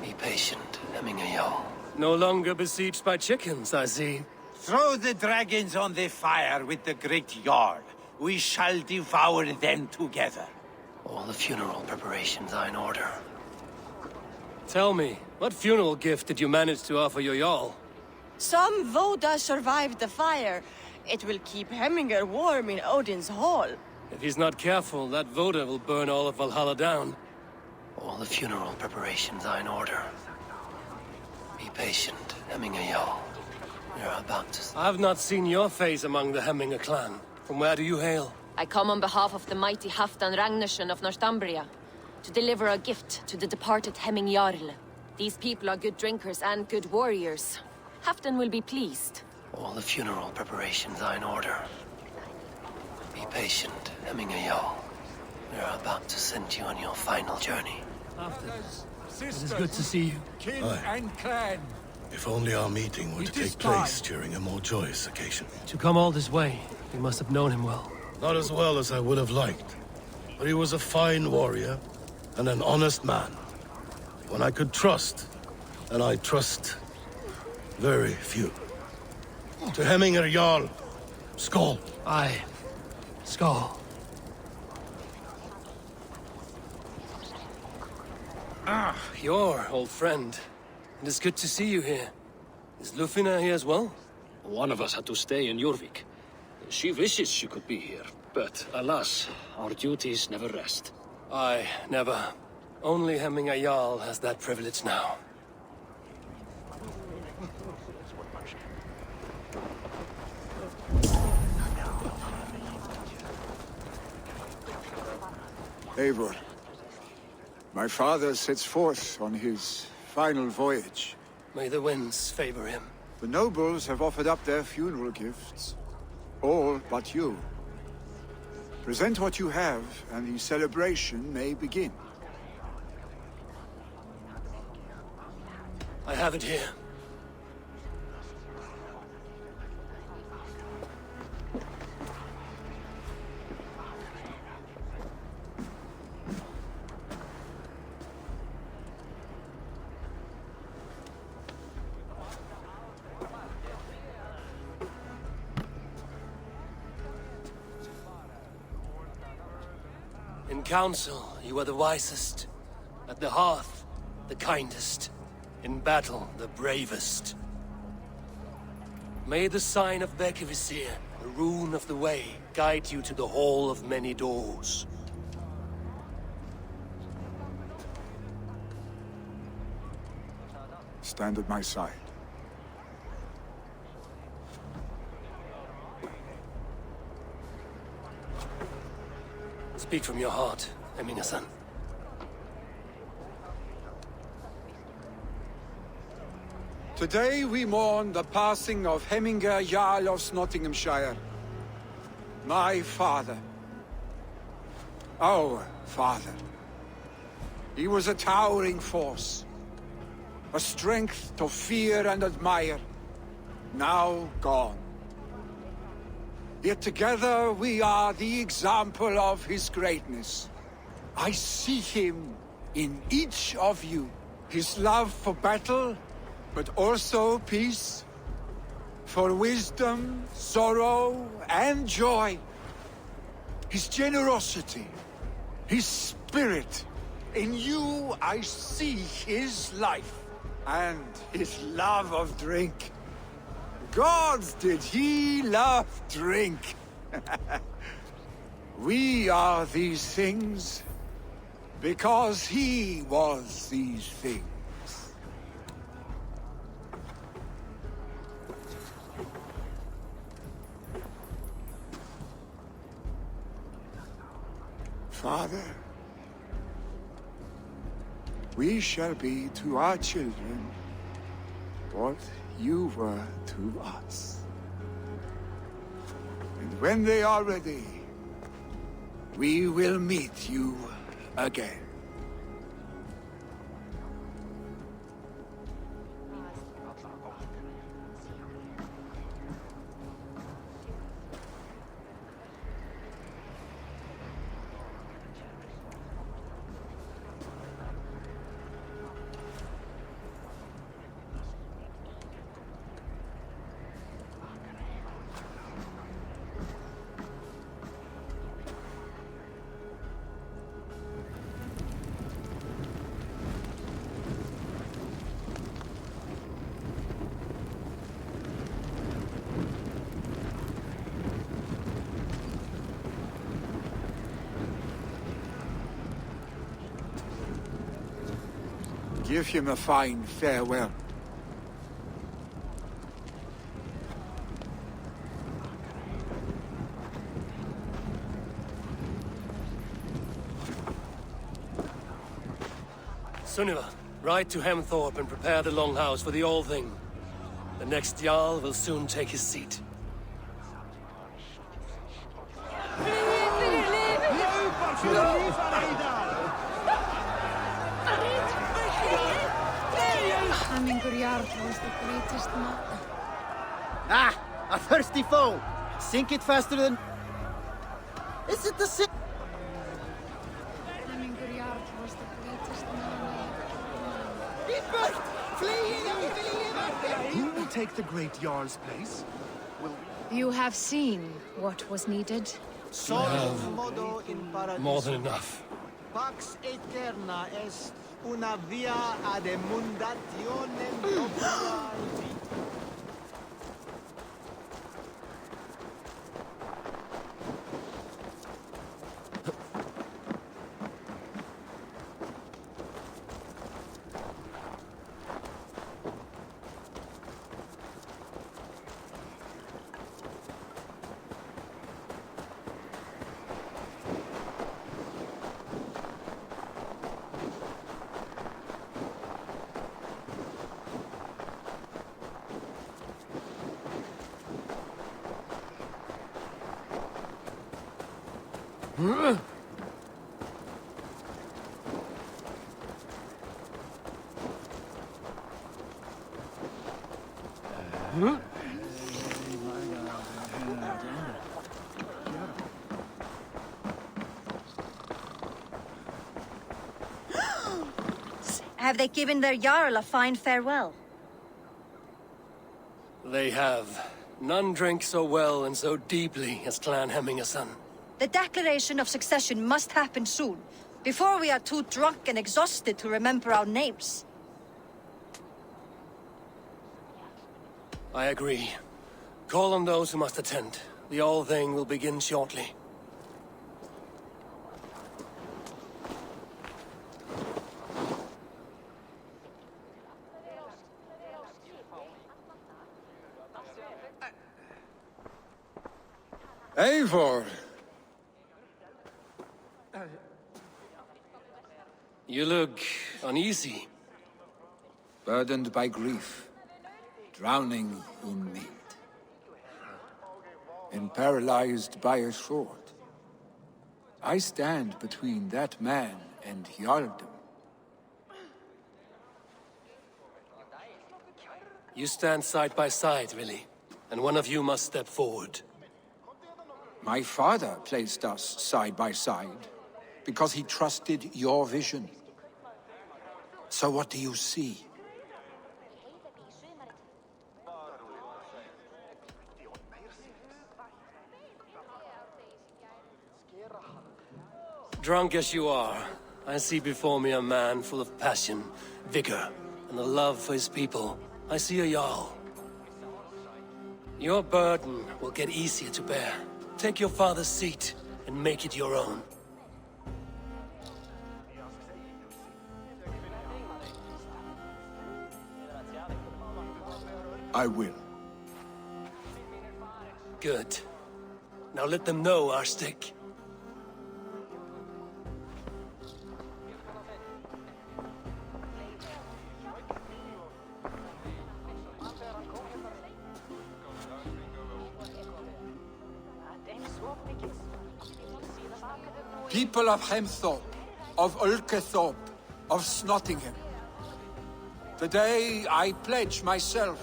Be patient, Hemminger Jarl. No longer besieged by chickens, I see. Throw the dragons on the fire with the great Jarl. We shall devour them together. All the funeral preparations are in order. Tell me, what funeral gift did you manage to offer your Jarl? Some Voda survived the fire. It will keep Hemminger warm in Odin's hall. If he's not careful, that Voda will burn all of Valhalla down. All the funeral preparations are in order. Be patient, Hemminger Jarl. You're about to... I've not seen your face among the Hemminger clan. From where do you hail? I come on behalf of the mighty Halfdan Ragnarsson of Northumbria to deliver a gift to the departed Hemming Jarl. These people are good drinkers and good warriors. Halfdan will be pleased. All the funeral preparations are in order. Be patient, Hemminger Jarl. We're about to send you on your final journey. It is good to see you. Kin and clan. If only our meeting were to take place during a more joyous occasion. To come all this way, you must have known him well. Not as well as I would have liked, but he was a fine warrior and an honest man. One I could trust, and I trust very few. To Hemminger Jarl, Skål. Aye, Skål. Ah, your old friend. It is good to see you here. Is Lufina here as well? One of us had to stay in Jorvik. She wishes she could be here, but alas, our duties never rest. Aye, never. Only Hemminger Jarl has that privilege now. Eivor, my father sets forth on his final voyage. May the winds favor him. The nobles have offered up their funeral gifts. All but you. Present what you have, and the celebration may begin. I have it here. In council, you are the wisest. At the hearth, the kindest. In battle, the bravest. May the sign of Bekivisir, the rune of the way, guide you to the Hall of Many Doors. Stand at my side. Speak from your heart, Hemminger-san. Today we mourn the passing of Hemminger Jarl of Nottinghamshire. My father. Our father. He was a towering force. A strength to fear and admire. Now gone. Yet together we are the example of his greatness. I see him in each of you. His love for battle, but also peace. For wisdom, sorrow, and joy. His generosity, his spirit. In you I see his life, and his love of drink. Gods, did he love drink! We are these things because he was these things. Father, We shall be to our children what you were to us. And when they are ready, we will meet you again. Give him a fine farewell. Sunniva, ride to Hemthorpe and prepare the Longhouse for the All-Thing. The next Jarl will soon take his seat. Hammingur Jarl was the greatest man. Ah! A thirsty foe! Sink it faster than... Is it the same? Hammingur Jarl was the greatest man. Be burst! Flee! Who will take the great Jarl's place? You have seen what was needed. More than enough. Pax eterna est una via ad emundationem propria. Have they given their Jarl a fine farewell? They have. None drink so well and so deeply as Clan Hemmingerson. The declaration of succession must happen soon, before we are too drunk and exhausted to remember our names. I agree. Call on those who must attend. The All-Thing will begin shortly. Eivor! You look uneasy. Burdened by grief, drowning in mead, and paralyzed by a sword. I stand between that man and Jarldom. You stand side by side, really, and one of you must step forward. My father placed us side by side, because he trusted your vision. So what do you see? Drunk as you are, I see before me a man full of passion, vigor, and a love for his people. I see a Jarl. Your burden will get easier to bear. Take your father's seat and make it your own. I will. Good. Now let them know our stick. People of Hemthorpe, of Ulkethorpe, of Snottingham. Today I pledge myself,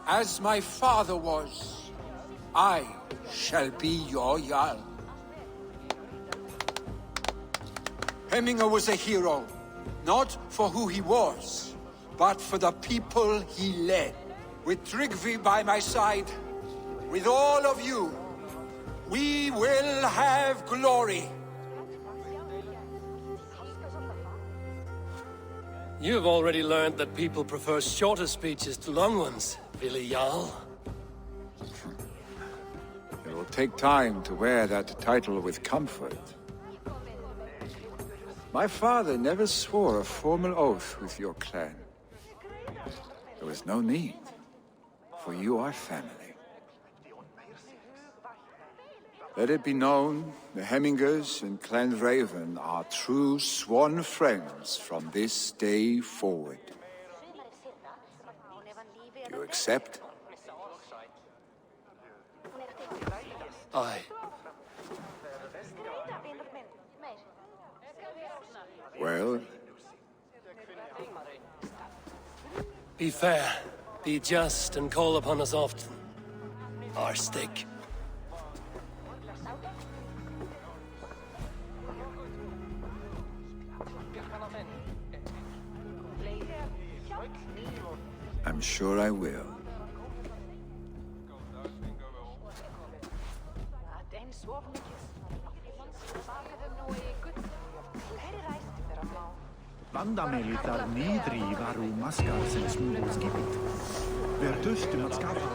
as my father was, I shall be your Jarl. Hemminger was a hero, not for who he was, but for the people he led. With Tryggvi by my side, with all of you, we will have glory. You've already learned that people prefer shorter speeches to long ones, Vili Jarl. It will take time to wear that title with comfort. My father never swore a formal oath with your clan. There was no need, for you are family. Let it be known, the Hemmingers and Clan Raven are true sworn friends from this day forward. Do you accept? Aye. Well? Be fair, be just, and call upon us often. Our stake. I'm sure I will. Vandamelitar niedri varu maskarsen smuggelskibit. Ver dustum att skaffa.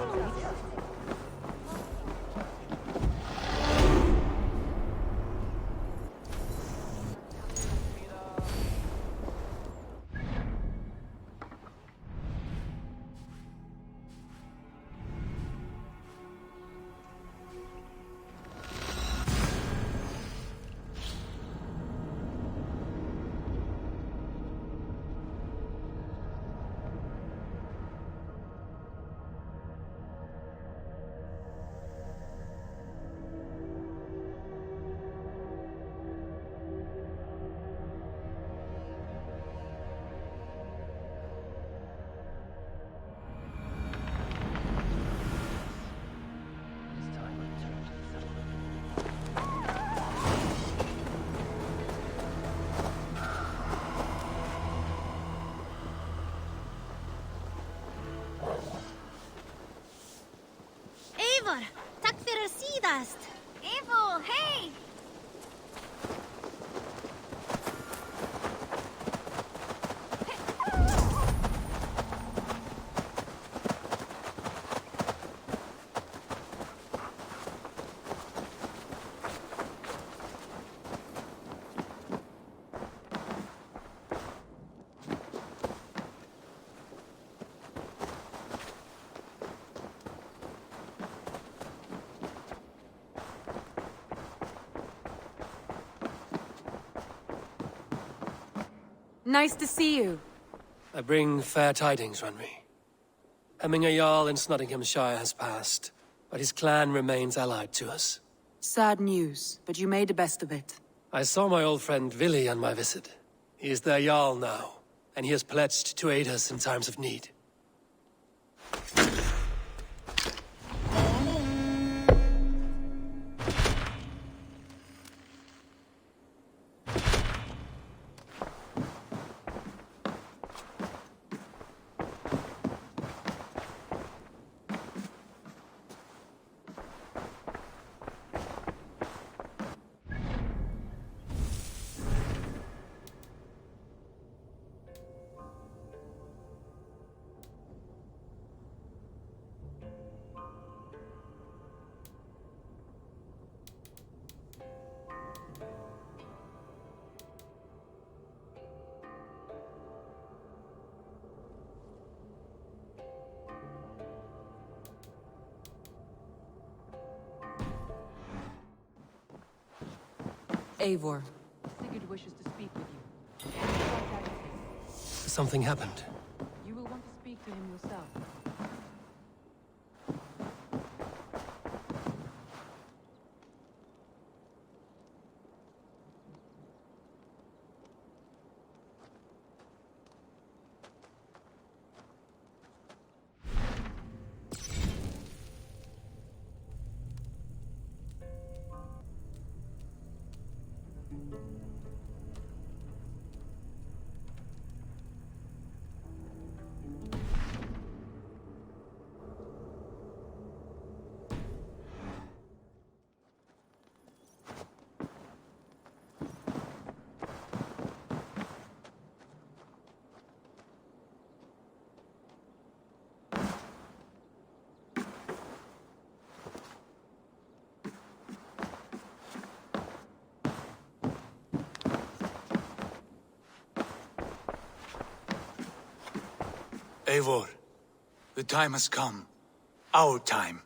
Eivor, tack för sidast. Eivor, hej! Nice to see you. I bring fair tidings, Runry. Hemminger Jarl in Snottinghamshire has passed, but his clan remains allied to us. Sad news, but you made the best of it. I saw my old friend Vili on my visit. He is their Jarl now, and he has pledged to aid us in times of need. Eivor. Sigurd wishes to speak with you. Something happened. You will want to speak to him yourself. Eivor, the time has come. Our time.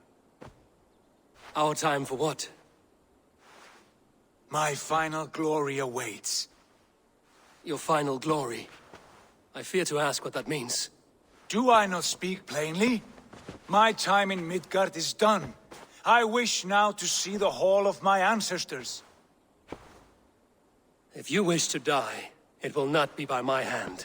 Our time for what? My final glory awaits. Your final glory? I fear to ask what that means. Do I not speak plainly? My time in Midgard is done. I wish now to see the hall of my ancestors. If you wish to die, it will not be by my hand.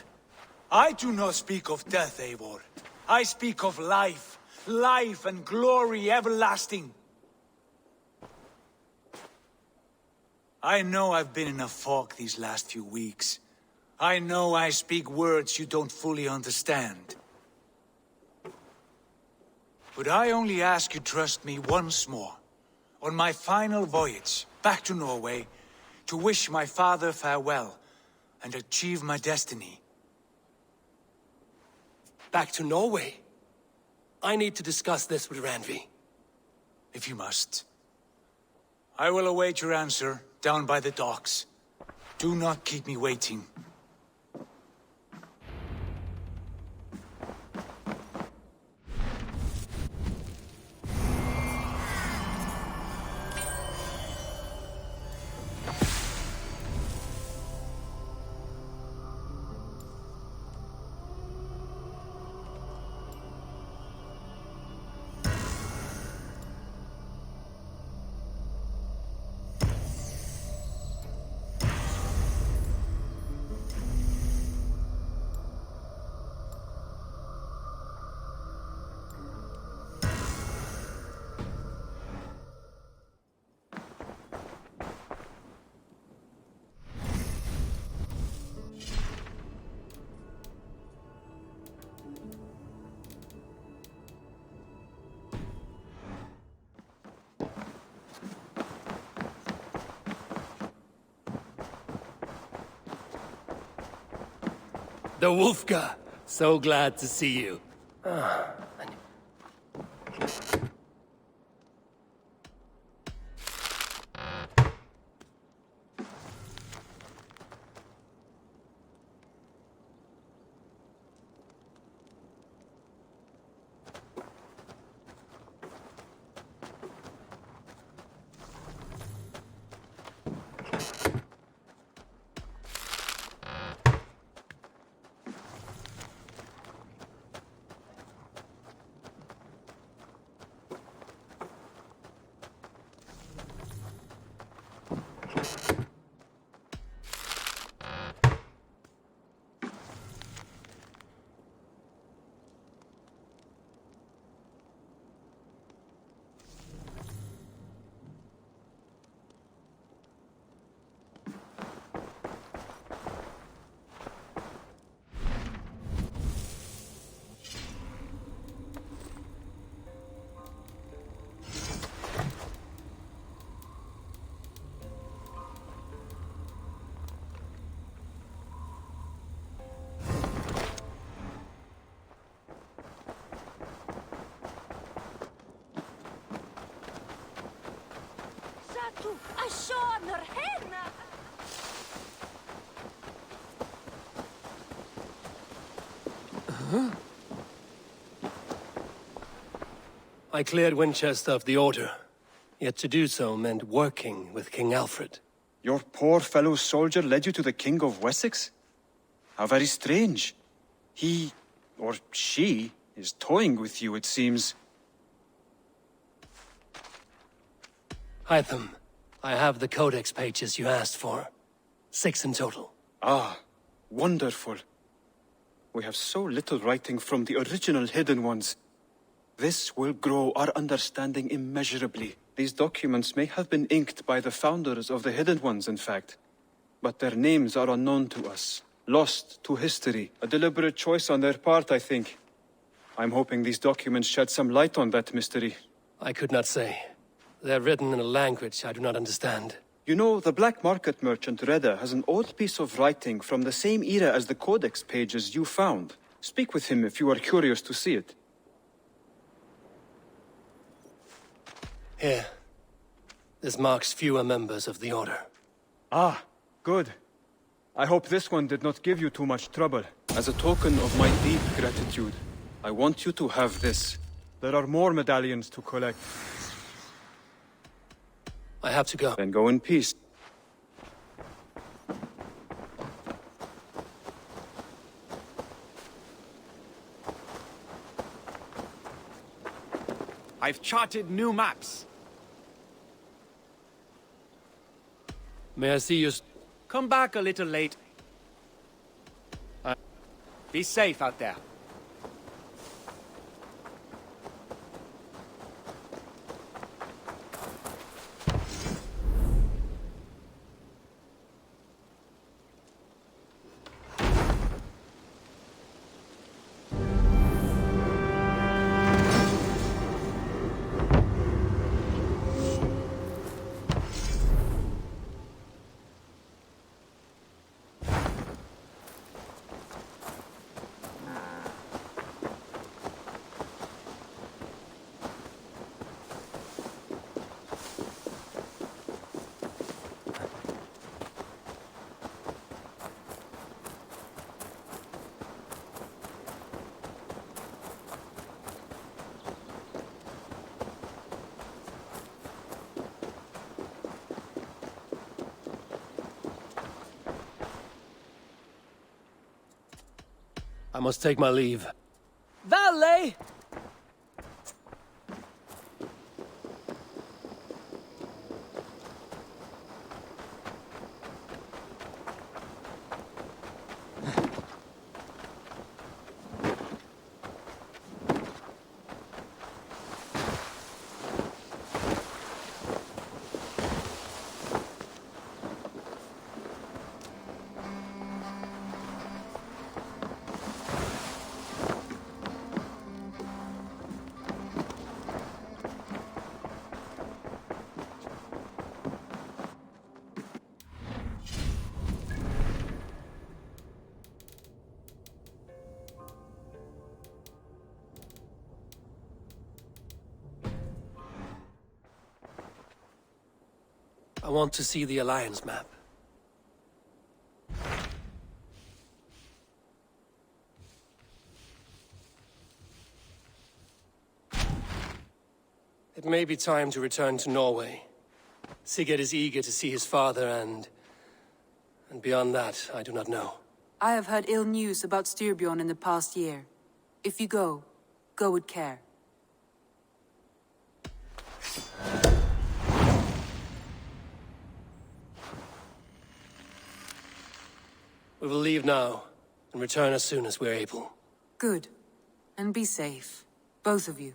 I do not speak of death, Eivor. I speak of life. Life and glory everlasting. I know I've been in a fog these last few weeks. I know I speak words you don't fully understand. But I only ask you trust me once more, on my final voyage back to Norway, to wish my father farewell and achieve my destiny. Back to Norway? I need to discuss this with Randvi. If you must. I will await your answer down by the docks. Do not keep me waiting. The Wolfka! So glad to see you. I cleared Winchester of the Order. Yet to do so meant working with King Alfred. Your poor fellow soldier led you to the King of Wessex? How very strange. He, or she, is toying with you, it seems. Hytham, I have the codex pages you asked for. 6 in total. Ah, wonderful. We have so little writing from the original Hidden Ones. This will grow our understanding immeasurably. These documents may have been inked by the founders of the Hidden Ones, in fact. But their names are unknown to us. Lost to history. A deliberate choice on their part, I think. I'm hoping these documents shed some light on that mystery. I could not say. They're written in a language I do not understand. You know, the black market merchant Reda has an old piece of writing from the same era as the codex pages you found. Speak with him if you are curious to see it. Here. This marks fewer members of the Order. Ah, good. I hope this one did not give you too much trouble. As a token of my deep gratitude, I want you to have this. There are more medallions to collect. I have to go. Then go in peace. I've charted new maps. May I see you? Come back a little late. Be safe out there. I must take my leave. Valet! I want to see the Alliance map. It may be time to return to Norway. Sigurd is eager to see his father and beyond that, I do not know. I have heard ill news about Styrbjorn in the past year. If you go, go with care. We will leave now, and return as soon as we're able. Good. And be safe. Both of you.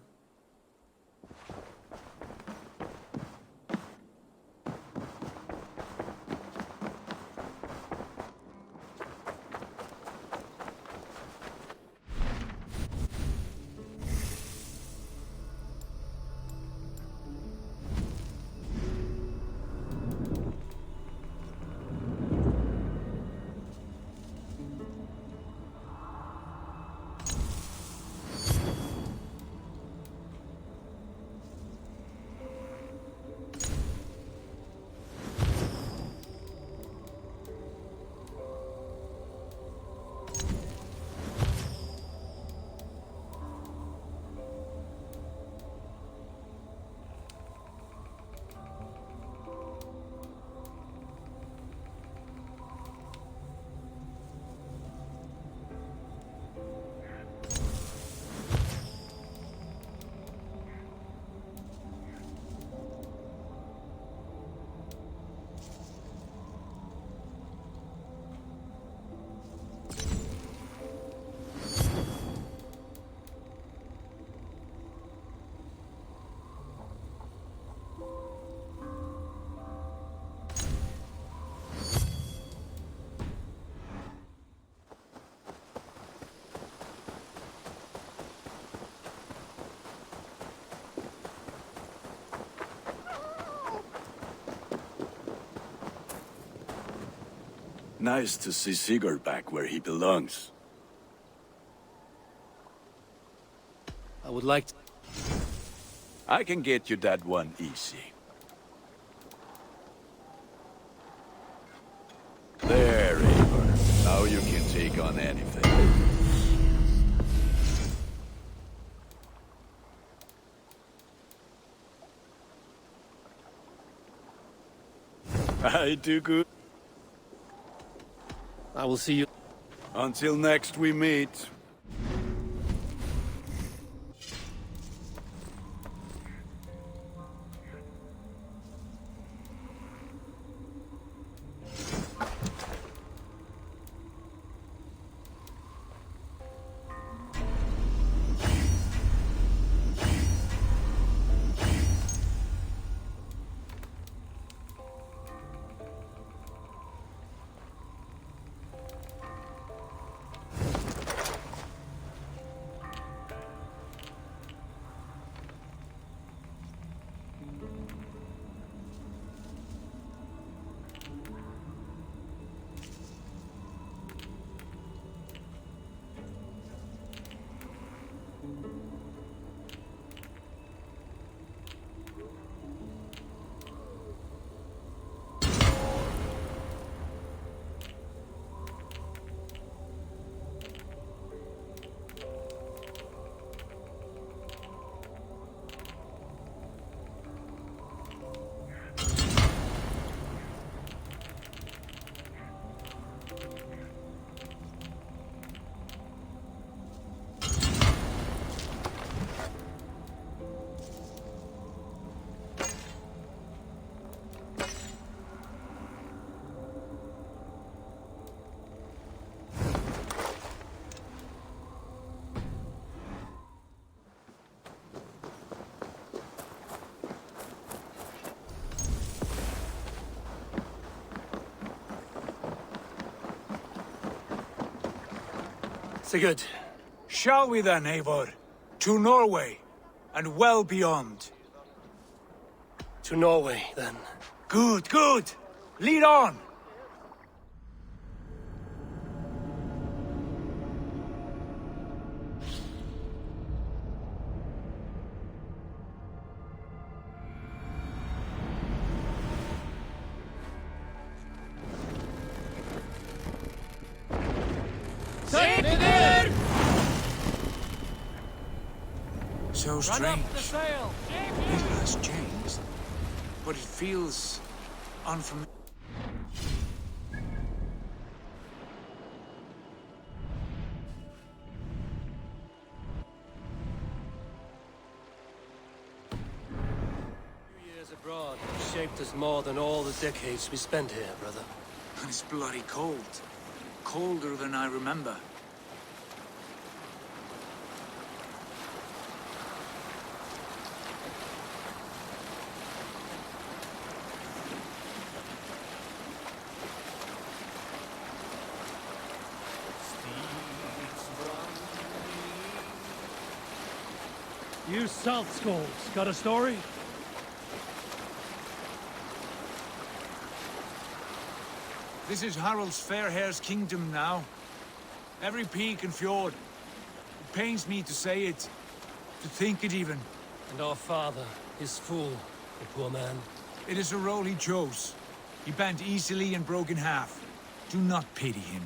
Nice to see Sigurd back where he belongs. I would like to... I can get you that one easy. There, Eivor. Now you can take on anything. I do good. I will see you. Until next we meet. Sigurd. Shall we then, Eivor? To Norway, and well beyond. To Norway, then. Good, good! Lead on! So strange. It has changed, but it feels unfamiliar. Years abroad have shaped us more than all the decades we spent here, brother. And it's bloody cold. Colder than I remember. You South Skulls, got a story? This is Harald's fair hair's kingdom now. Every peak and fjord. It pains me to say it, to think it even. And our father, his fool, the poor man. It is a role he chose. He bent easily and broke in half. Do not pity him.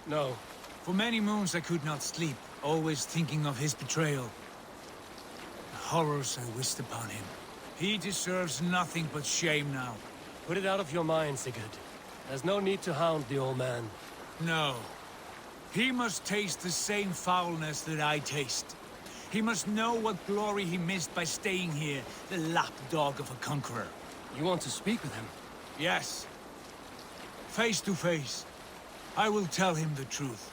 No. For many moons I could not sleep, always thinking of his betrayal. The horrors I wished upon him. He deserves nothing but shame now. Put it out of your mind, Sigurd. There's no need to hound the old man. No. He must taste the same foulness that I taste. He must know what glory he missed by staying here, the lapdog of a conqueror. You want to speak with him? Yes. Face to face. I will tell him the truth.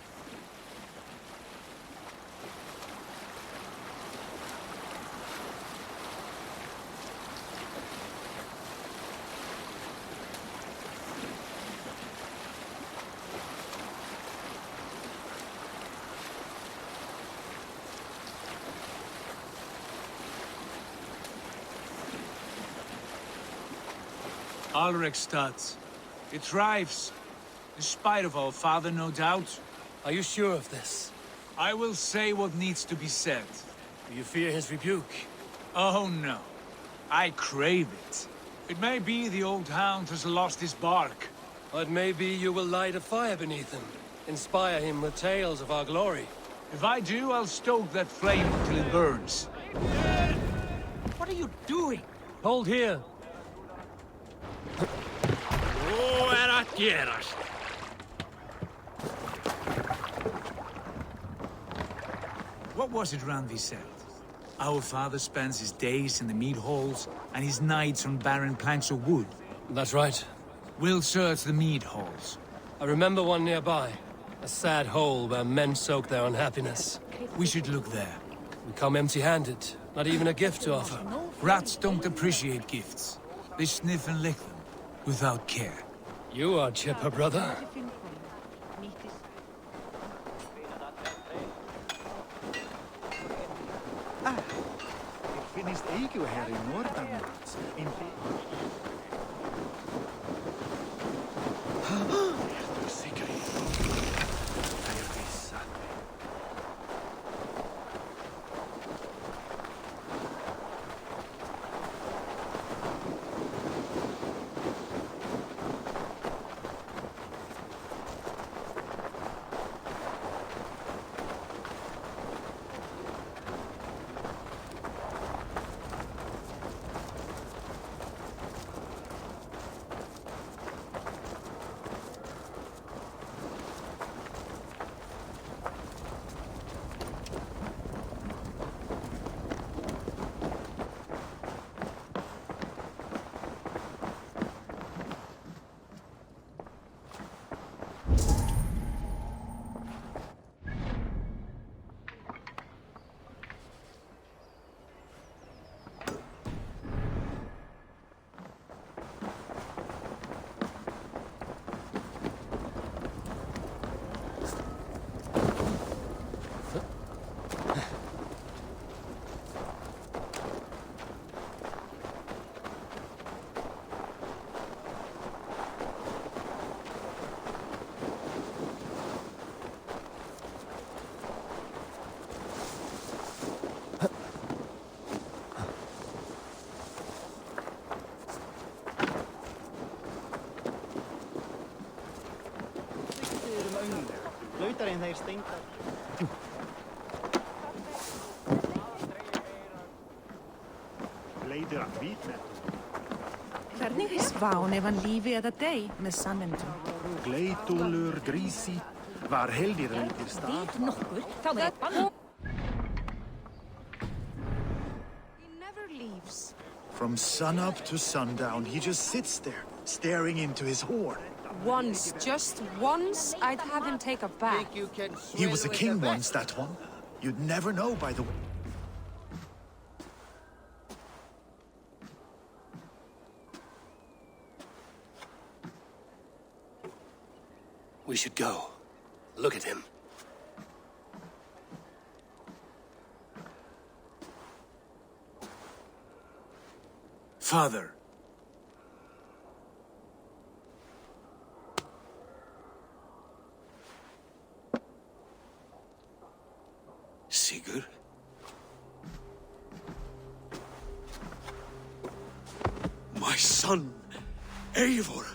Alrekstad. It thrives. In spite of our father, no doubt. Are you sure of this? I will say what needs to be said. Do you fear his rebuke? Oh no. I crave it. It may be the old hound has lost his bark. But maybe you will light a fire beneath him. Inspire him with tales of our glory. If I do, I'll stoke that flame until it burns. What are you doing? Hold here. að gerast? What was it Randvi said? Our father spends his days in the mead halls and his nights on barren planks of wood. That's right. We'll search the mead halls. I remember one nearby. A sad hole where men soak their unhappiness. We should look there. We come empty-handed. Not even a gift to offer. Rats don't appreciate gifts. They sniff and lick them, without care. You are chipper, brother. Finnst eigu her í norðanlands. Ertu sikker í því? Það vissa. Lautarinn þeir steindar. Leiðir að hvítnettum. Hvernig er sván ef hann lífi eða dey með sannindum? Gleitúlur, grísi, var heldir leiðir stað. Veit nokkur, þá er bann. He never leaves. From sunup to sundown, he just sits there, staring into his horn. Once, just once, I'd have him take a bath. He was a king once, that one. You'd never know by the way. We should go. Look at him. Father. Sigurd? My son, Eivor,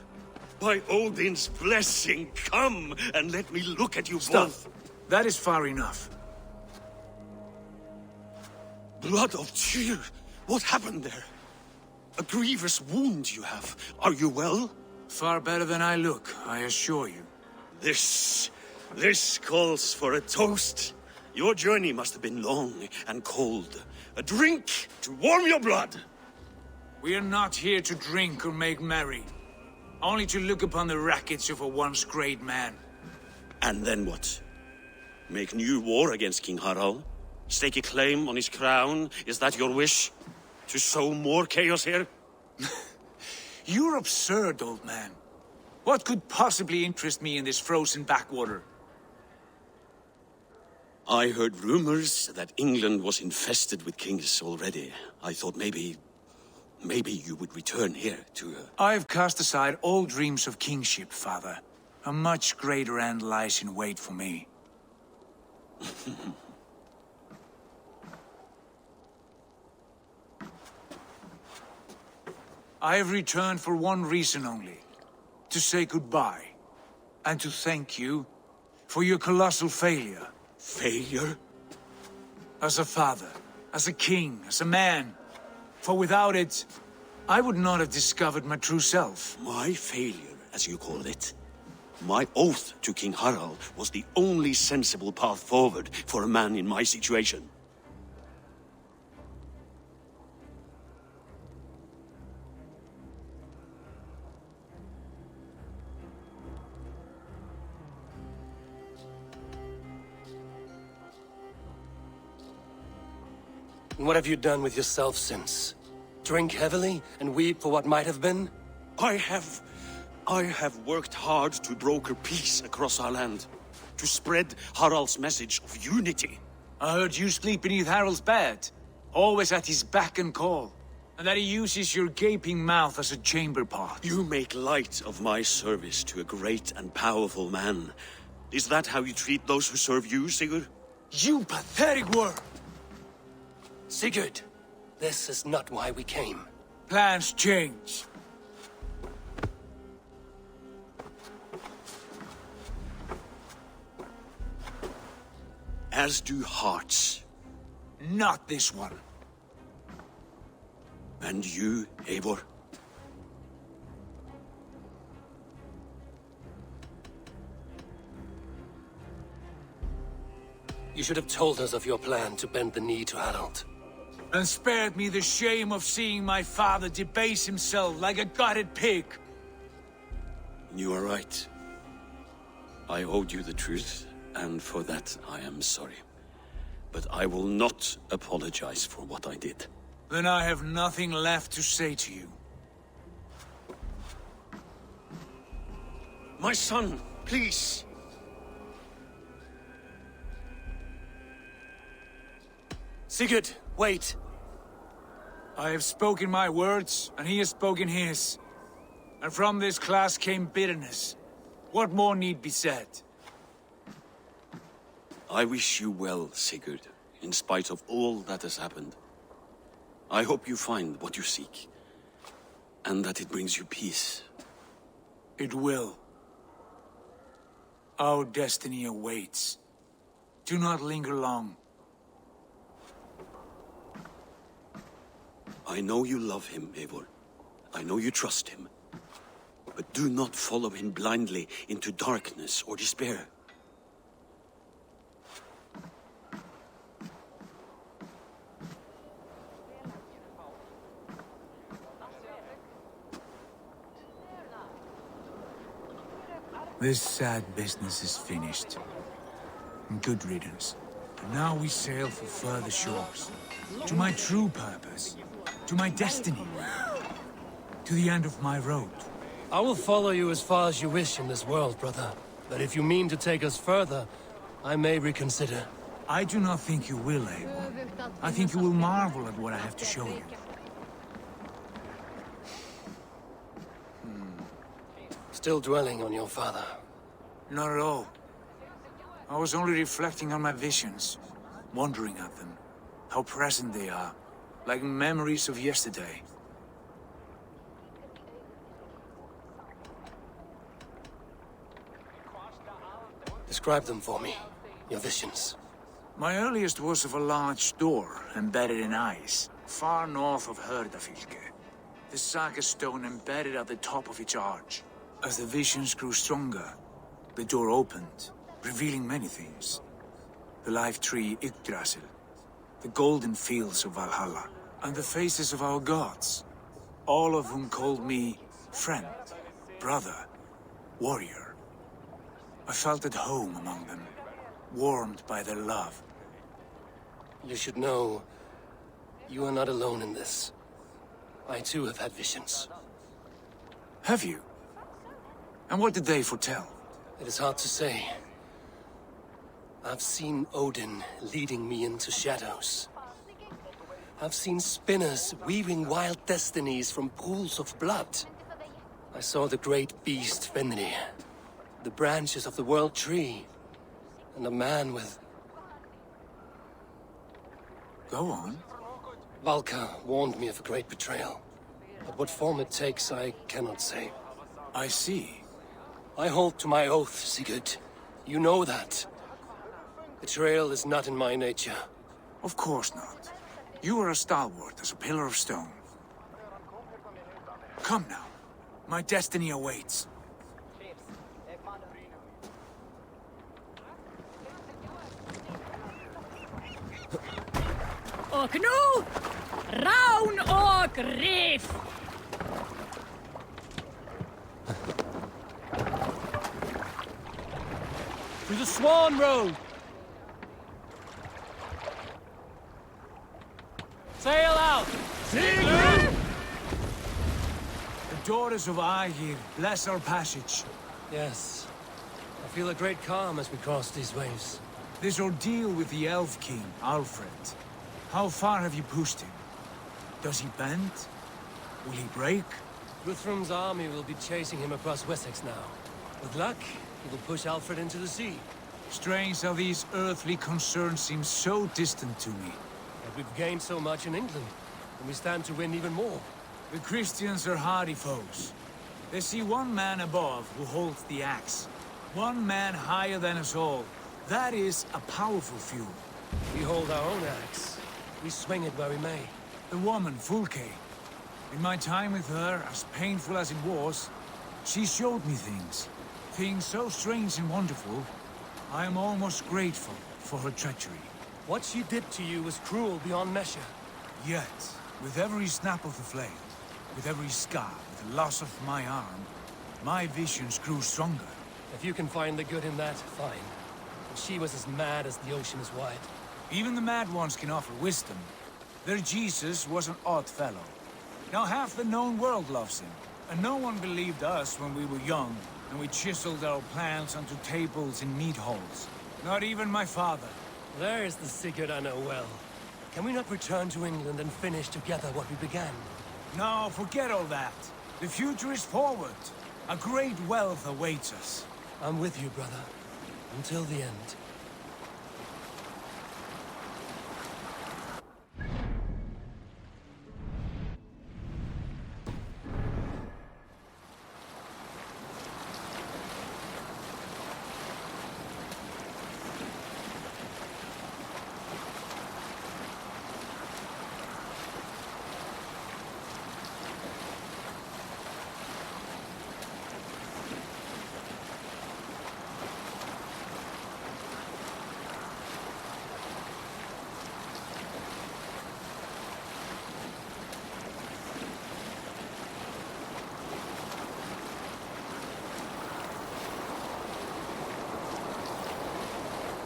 by Odin's blessing, come and let me look at you both. That is far enough. Blood of Tyr, what happened there? A grievous wound you have. Are you well? Far better than I look, I assure you. This calls for a toast. Your journey must have been long and cold. A drink to warm your blood. We are not here to drink or make merry. Only to look upon the wreckage of a once great man. And then what? Make new war against King Harald? Stake a claim on his crown? Is that your wish? To sow more chaos here? You're absurd, old man. What could possibly interest me in this frozen backwater? I heard rumors that England was infested with kings already. I thought maybe you would return here to... I've cast aside all dreams of kingship, father. A much greater end lies in wait for me. I have returned for one reason only. To say goodbye. And to thank you for your colossal failure. Failure? As a father, as a king, as a man. For without it, I would not have discovered my true self. My failure as you call it. My oath to King Harald was the only sensible path forward for a man in my situation. And what have you done with yourself since? Drink heavily and weep for what might have been? I have worked hard to broker peace across our land, to spread Harald's message of unity. I heard you sleep beneath Harald's bed, always at his beck and call, and that he uses your gaping mouth as a chamber pot. You make light of my service to a great and powerful man. Is that how you treat those who serve you, Sigurd? You pathetic worm! Sigurd, this is not why we came. Plans change. As do hearts. Not this one. And you, Eivor? You should have told us of your plan to bend the knee to Harald. And spared me the shame of seeing my father debase himself like a gutted pig. You are right. I owed you the truth, and for that I am sorry. But I will not apologize for what I did. Then I have nothing left to say to you. My son, please! Sigurd, wait! I have spoken my words, and he has spoken his. And from this clash came bitterness. What more need be said? I wish you well, Sigurd, in spite of all that has happened. I hope you find what you seek, and that it brings you peace. It will. Our destiny awaits. Do not linger long. I know you love him, Eivor. I know you trust him. But do not follow him blindly into darkness or despair. This sad business is finished. Good riddance. And now we sail for further shores. To my true purpose. To my destiny. To the end of my road. I will follow you as far as you wish in this world, brother. But if you mean to take us further, I may reconsider. I do not think you will, Eivor. I think you will marvel at what I have to show you. Still dwelling on your father? Not at all. I was only reflecting on my visions, wondering at them. How present they are, like memories of yesterday. Describe them for me, your visions. My earliest was of a large door embedded in ice, far north of Herdafylke. The saga stone embedded at the top of its arch. As the visions grew stronger, the door opened, revealing many things. The life tree Yggdrasil, the golden fields of Valhalla, and the faces of our gods, all of whom called me friend, brother, warrior. I felt at home among them, warmed by their love. You should know, you are not alone in this. I too have had visions. Have you? And what did they foretell? It is hard to say. I've seen Odin leading me into shadows. I've seen spinners weaving wild destinies from pools of blood. I saw the great beast Fenrir, the branches of the World Tree, and a man with... Go on. Valka warned me of a great betrayal. But what form it takes, I cannot say. I see. I hold to my oath, Sigurd. You know that. Betrayal is not in my nature. Of course not. You are a stalwart as a pillar of stone. Come now. My destiny awaits. och nu, Raun och Reef! To the Swan Road! Sail out! The daughters of Aegir bless our passage. Yes. I feel a great calm as we cross these waves. This ordeal with the Elf King, Alfred. How far have you pushed him? Does he bend? Will he break? Guthrum's army will be chasing him across Wessex now. With luck, he will push Alfred into the sea. Strange how these earthly concerns seem so distant to me. But we've gained so much in England, and we stand to win even more. The Christians are hardy foes. They see one man above who holds the axe. One man higher than us all. That is a powerful fuel. We hold our own axe. We swing it where we may. The woman, Fulke. In my time with her, as painful as it was, she showed me things. Things so strange and wonderful, I am almost grateful for her treachery. What she did to you was cruel beyond measure. Yet, with every snap of the flame, with every scar, with the loss of my arm, my visions grew stronger. If you can find the good in that, fine. But she was as mad as the ocean is wide. Even the mad ones can offer wisdom. Their Jesus was an odd fellow. Now half the known world loves him. And no one believed us when we were young, and we chiseled our plans onto tables in meat halls. Not even my father. There is the Sigurd I know well. Can we not return to England and finish together what we began? No, forget all that. The future is forward. A great wealth awaits us. I'm with you, brother. Until the end.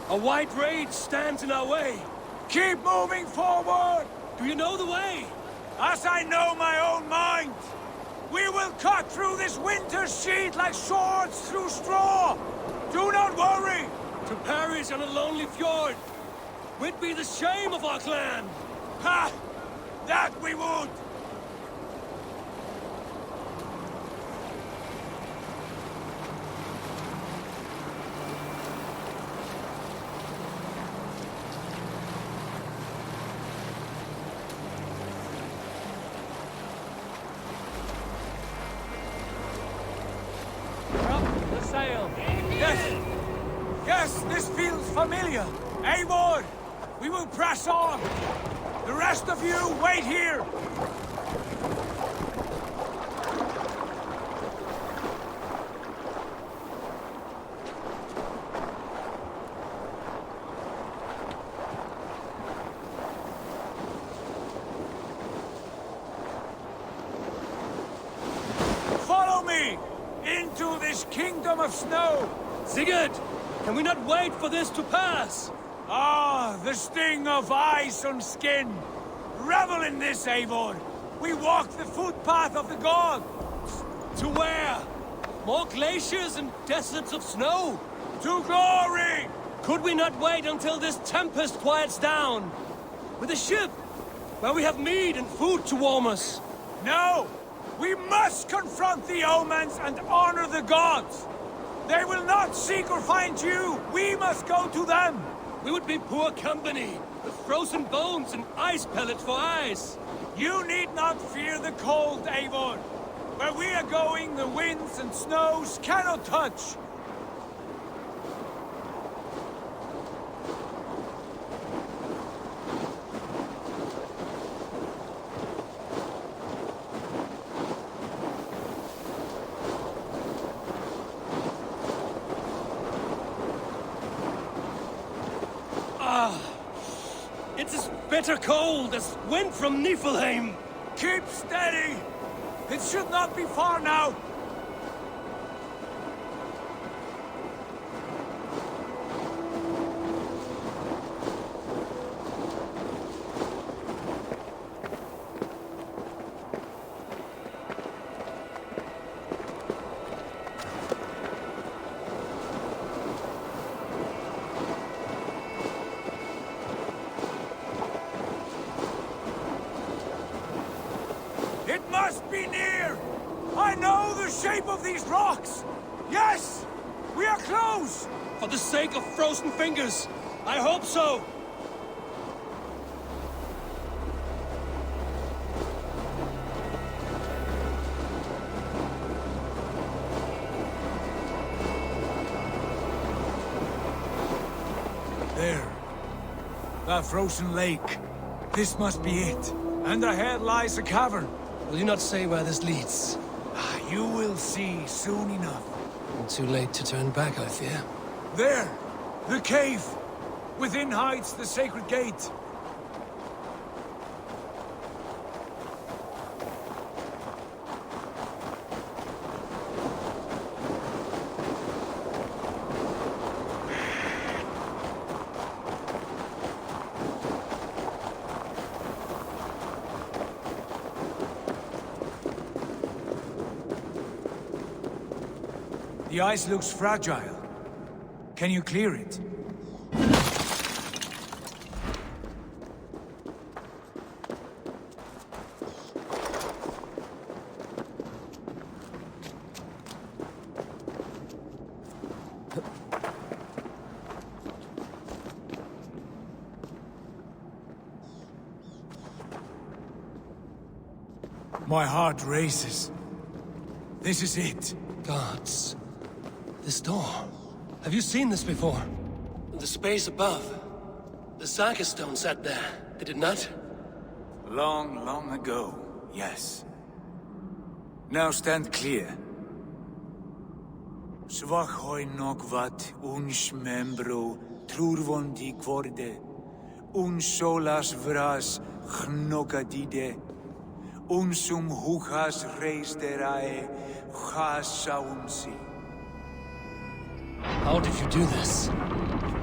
A white rage stands in our way. Keep moving forward! Do you know the way? As I know my own mind! We will cut through this winter sheet like swords through straw! Do not worry! To perish on a lonely fjord would be the shame of our clan! Ha! That we would! Yes, this feels familiar. Eivor, we will press on. The rest of you, wait here. Follow me into this kingdom of snow. Sigurd! Can we not wait for this to pass? Ah, the sting of ice on skin. Revel in this, Eivor. We walk the footpath of the gods. To where? More glaciers and deserts of snow? To glory! Could we not wait until this tempest quiets down? With a ship, where we have meat and food to warm us? No! We must confront the omens and honor the gods! They will not seek or find you! We must go to them! We would be poor company, with frozen bones and ice pellets for eyes! You need not fear the cold, Eivor! Where we are going, the winds and snows cannot touch! It's as bitter cold as wind from Niflheim. Keep steady! It should not be far now! It must be near! I know the shape of these rocks! Yes! We are close! For the sake of frozen fingers, I hope so! There. That frozen lake. This must be it. And ahead lies a cavern. Will you not say where this leads? You will see soon enough. Too late to turn back, I fear. There! The cave! Within hides the sacred gate. The ice looks fragile. Can you clear it? My heart races. This is it. Gods. This door. Have you seen this before? The space above. The Saga stone sat there, did it not? Long, long ago, yes. Now stand clear. Svachoi nokvat uns membro trurvondi kvorde, uns solas vras gnokadide, unsum huchas reisterae chasaunsi. How did you do this?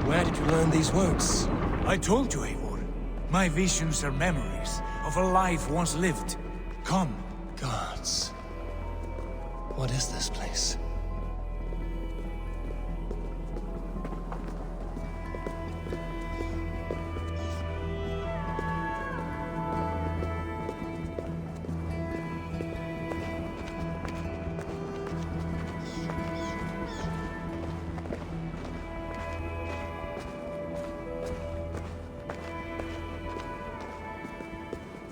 Where did you learn these words? I told you, Eivor. My visions are memories of a life once lived. Come. Gods. What is this place?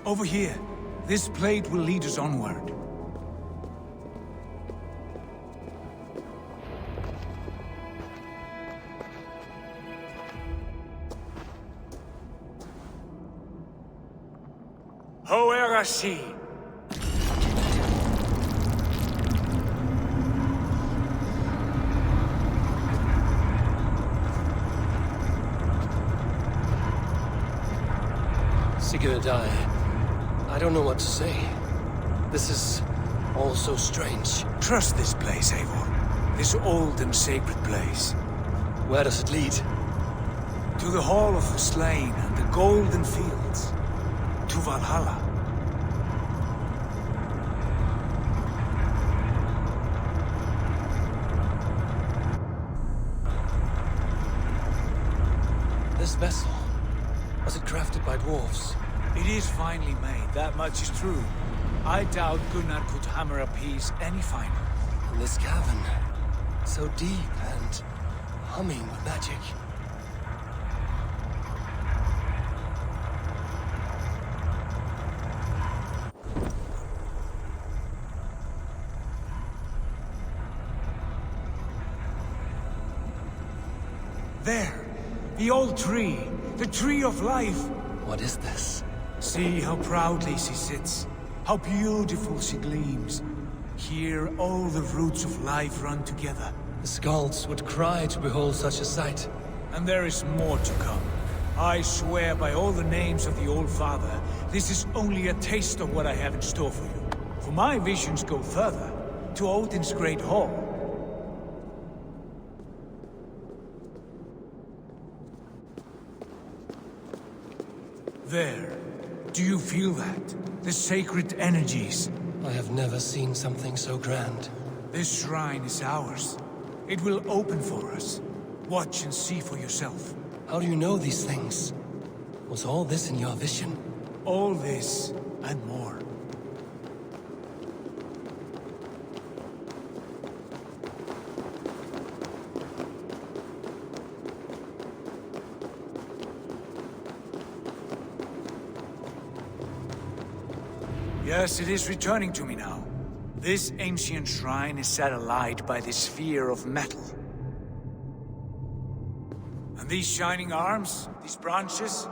Over here. This plate will lead us onward. Hoerasi! Sigurd, I don't know what to say. This is all so strange. Trust this place, Eivor. This old and sacred place. Where does it lead? To the Hall of the Slain and the Golden Fields. To Valhalla. This vessel, was it crafted by dwarves? It is finely made, that much is true. I doubt Gunnar could hammer a piece any finer. In this cavern, so deep and humming with magic. There! The old tree! The tree of life! What is this? See how proudly she sits. How beautiful she gleams. Here all the roots of life run together. The Skalds would cry to behold such a sight. And there is more to come. I swear by all the names of the Old Father, this is only a taste of what I have in store for you. For my visions go further, to Odin's Great Hall. There. Do you feel that? The sacred energies. I have never seen something so grand. This shrine is ours. It will open for us. Watch and see for yourself. How do you know these things? Was all this in your vision? All this and more. Yes, it is returning to me now. This ancient shrine is set alight by the sphere of metal. And these shining arms, these branches,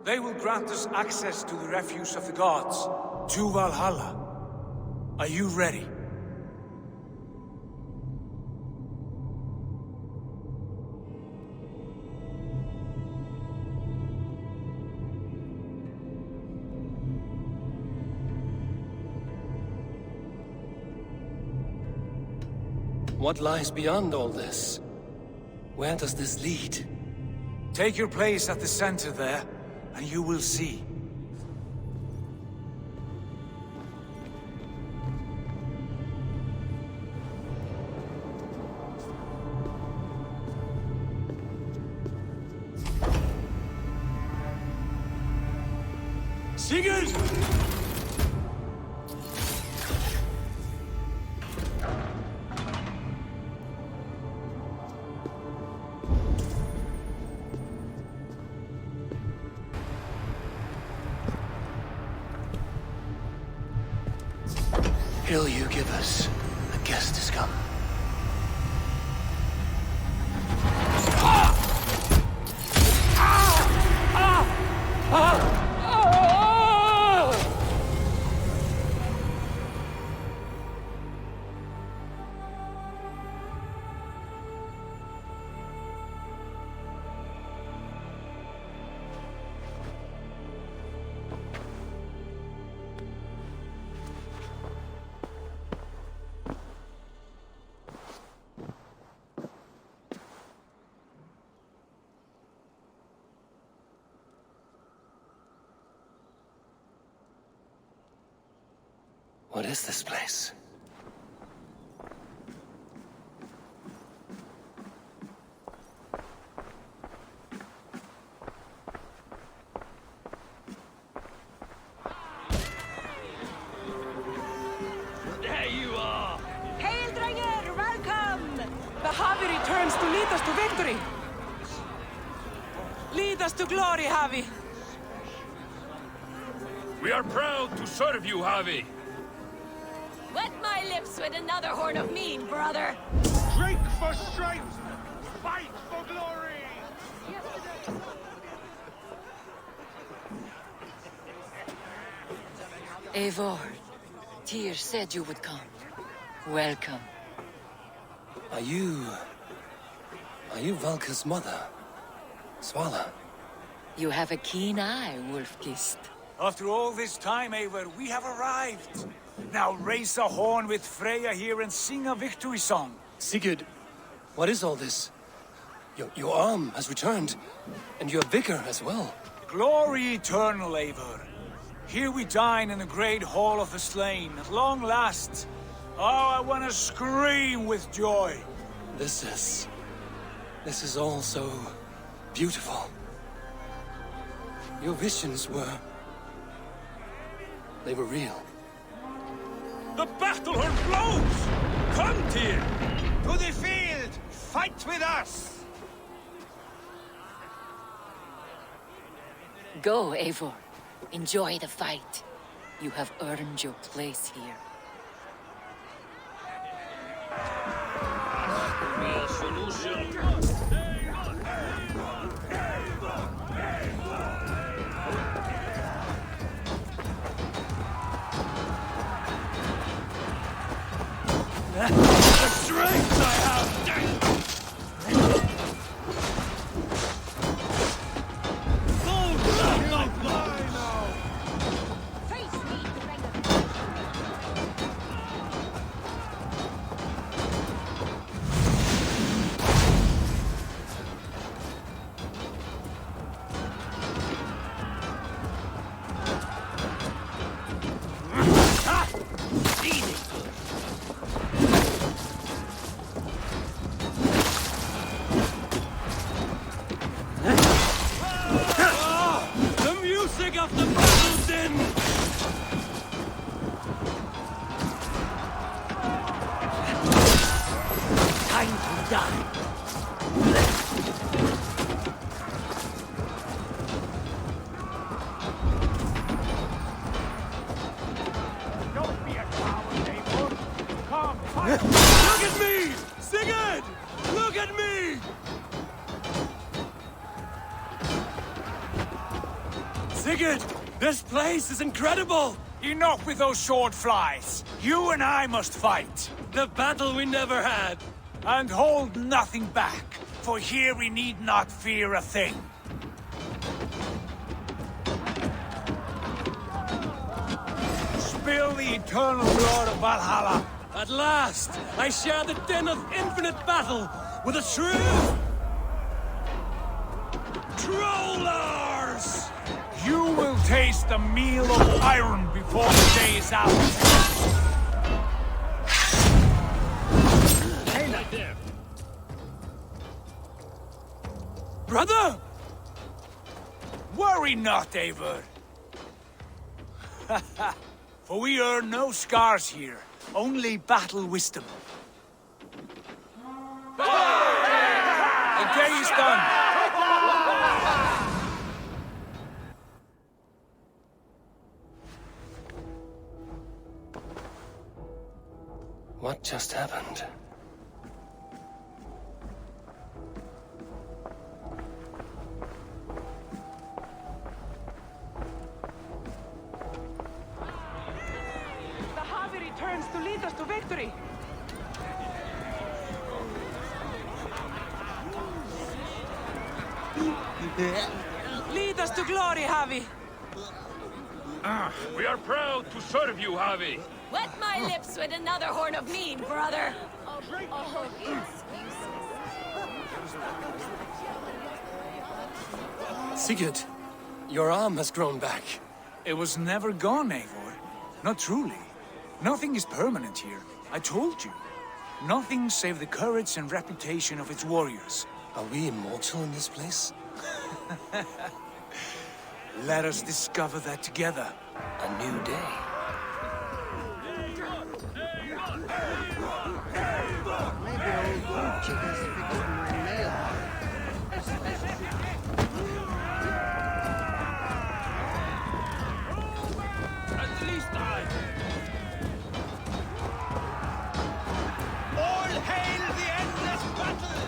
they will grant us access to the refuse of the gods, to Valhalla. Are you ready? What lies beyond all this? Where does this lead? Take your place at the center there, and you will see. Sigurd! Hill you give us, a guest has come. What is this place? There you are! Hail, Dranger! Welcome! The Havi returns to lead us to victory! Lead us to glory, Havi! We are proud to serve you, Havi! Wet my lips with another horn of mead, brother! Drink for strength! Fight for glory! Eivor, Tyr said you would come. Welcome. Are you Valka's mother? Svala? You have a keen eye, Wolfkist. After all this time, Eivor, we have arrived. Now raise a horn with Freya here and sing a victory song. Sigurd, what is all this? Your arm has returned, and your vigor as well. Glory eternal, Eivor. Here we dine in the great hall of the slain, at long last. Oh, I want to scream with joy. This is all so beautiful. Your visions they were real. The battle horn blows! Come, Tyr! To the field! Fight with us! Go, Eivor. Enjoy the fight. You have earned your place here. Real solution. The strength I have! Don't be a coward, Eivor. Come, fight. Look at me! Sigurd! Look at me! Sigurd! This place is incredible! Enough with those sword flies! You and I must fight! The battle we never had! And hold nothing back, for here we need not fear a thing. Spill the eternal blood of Valhalla! At last, I share the din of infinite battle with a true... Trollers! You will taste the meal of iron before the day is out. Hey, right there. Brother! Worry not, Eivor. For we earn no scars here, only battle wisdom. The day is done. What just happened? The Havi returns to lead us to victory. Lead us to glory, Havi. We are proud to serve you, Havi. Wet my lips with another horn of mead, brother. Sigurd, your arm has grown back. It was never gone, Eivor. Not truly. Nothing is permanent here. I told you. Nothing save the courage and reputation of its warriors. Are we immortal in this place? Let us discover that together. A new day. Maybe old Gucci has figured my nail. At least I. All hail the endless battle!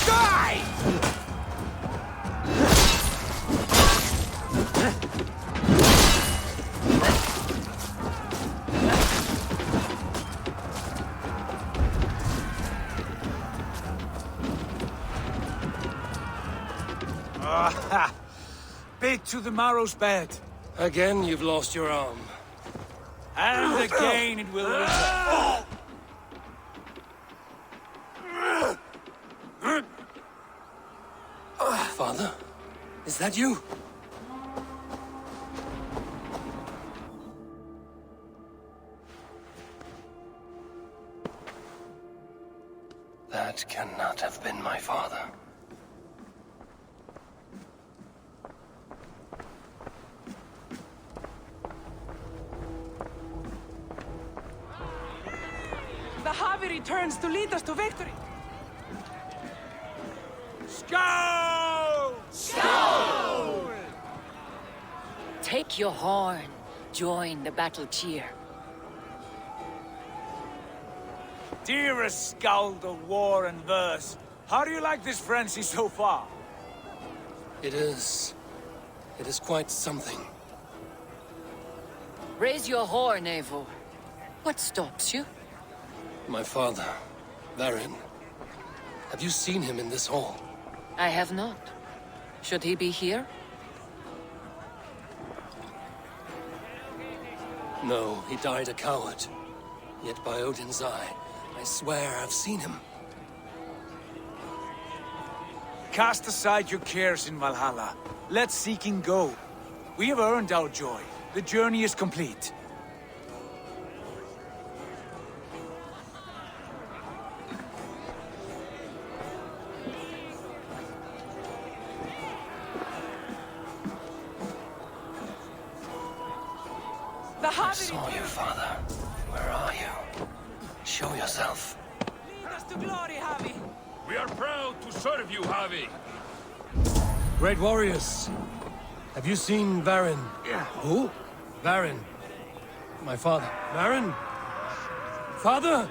Die! Bit to the marrow's bed. Again, you've lost your arm. And again it will return. Father? Is that you? That cannot have been my father. The Havi returns to lead us to victory. Skål! Skål! Take your horn. Join the battle cheer. Dearest skald of war and verse, how do you like this frenzy so far? It is quite something. Raise your horn, Eivor. What stops you? My father, Varin. Have you seen him in this hall? I have not. Should he be here? No, he died a coward. Yet by Odin's eye, I swear I've seen him. Cast aside your cares in Valhalla. Let seeking go. We have earned our joy. The journey is complete. The I saw you, Father. Where are you? Show yourself. Lead us to glory, Javi. We are proud to serve you, Javi. Great warriors. Have you seen Varin? Yeah. Who? Varin. My father. Varin? Father?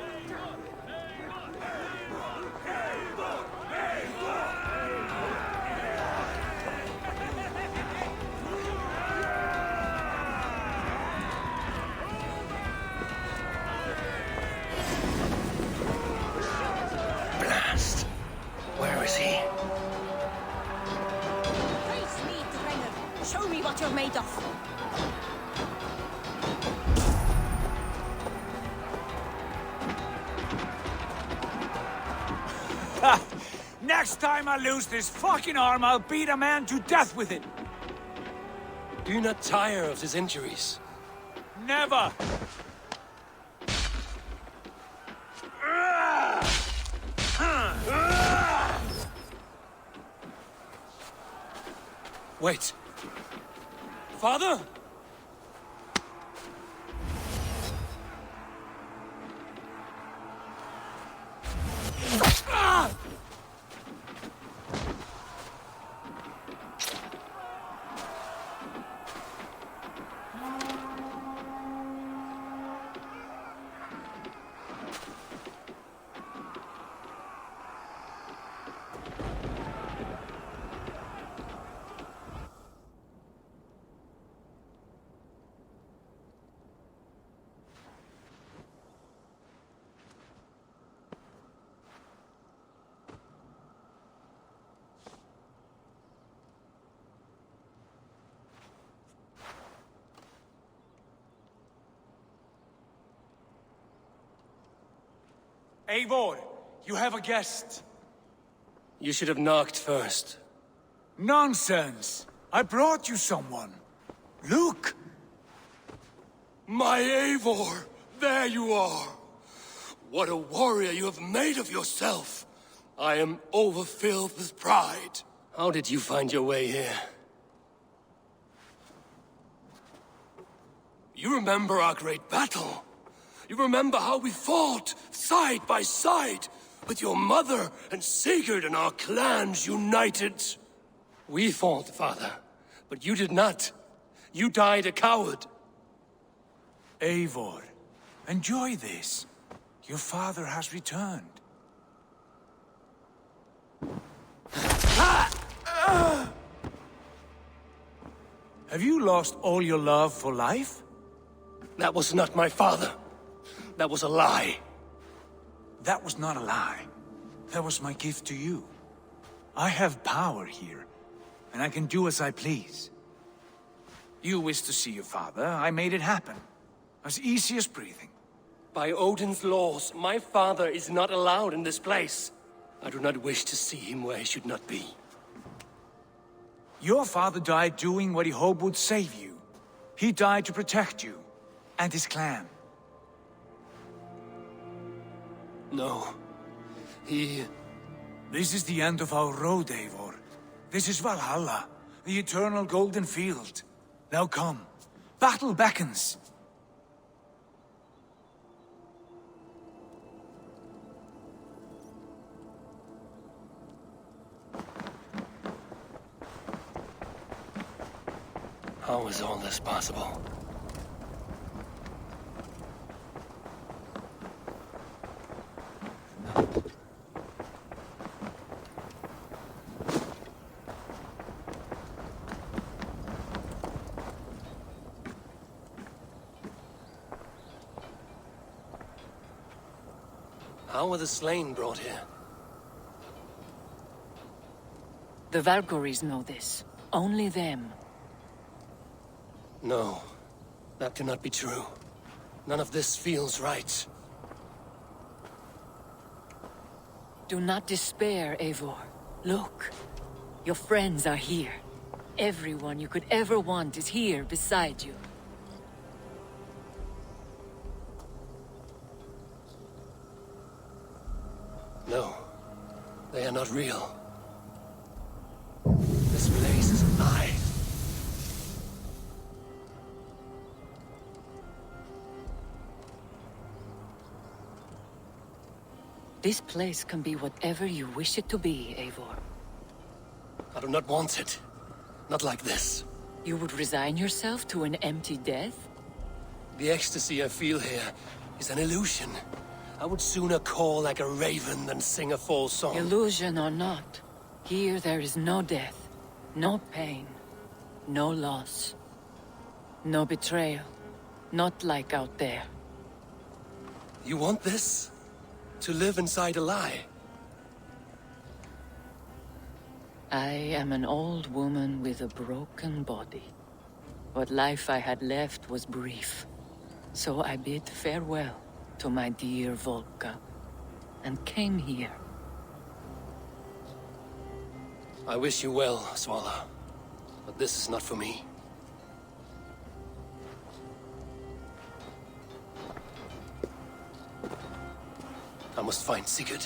Blast. Where is he? Face me, Drenger. Show me what you're made of. Next time I lose this fucking arm, I'll beat a man to death with it. Do you not tire of his injuries? Never! Wait. Father? Eivor, you have a guest. You should have knocked first. Nonsense! I brought you someone. Look! My Eivor! There you are! What a warrior you have made of yourself! I am overfilled with pride. How did you find your way here? You remember our great battle? You remember how we fought, side by side, with your mother and Sigurd and our clans united? We fought, Father, but you did not. You died a coward. Eivor, enjoy this. Your father has returned. Have you lost all your love for life? That was not my father. That was a lie. That was not a lie. That was my gift to you. I have power here, and I can do as I please. You wished to see your father, I made it happen. As easy as breathing. By Odin's laws, my father is not allowed in this place. I do not wish to see him where he should not be. Your father died doing what he hoped would save you. He died to protect you, and his clan. No. This is the end of our road, Eivor. This is Valhalla, the eternal golden field. Now come. Battle beckons. How is all this possible? How were the slain brought here? The Valkyries know this. Only them. No, that cannot be true. None of this feels right. Do not despair, Eivor. Look. Your friends are here. Everyone you could ever want is here beside you. No, they are not real. This place is a lie. This place can be whatever you wish it to be, Eivor. I do not want it. Not like this. You would resign yourself to an empty death? The ecstasy I feel here is an illusion. I would sooner call like a raven than sing a false song. Illusion or not, here there is no death, no pain, no loss, no betrayal. Not like out there. You want this? To live inside a lie? I am an old woman with a broken body. What life I had left was brief. So I bid farewell to my dear Volka, and came here. I wish you well, Svala. But this is not for me. I must find Sigurd.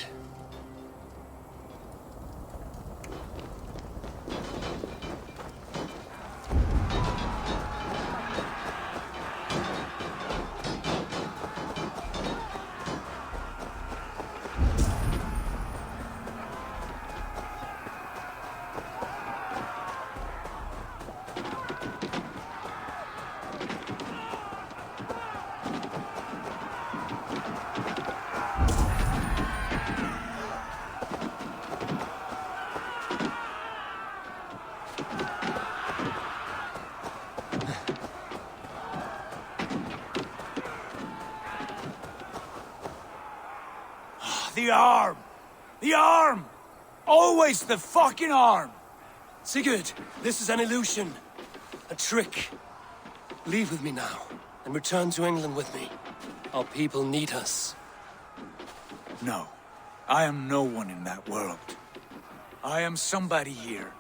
The arm! The arm! Always the fucking arm! Sigurd, this is an illusion. A trick. Leave with me now, and return to England with me. Our people need us. No. I am no one in that world. I am somebody here.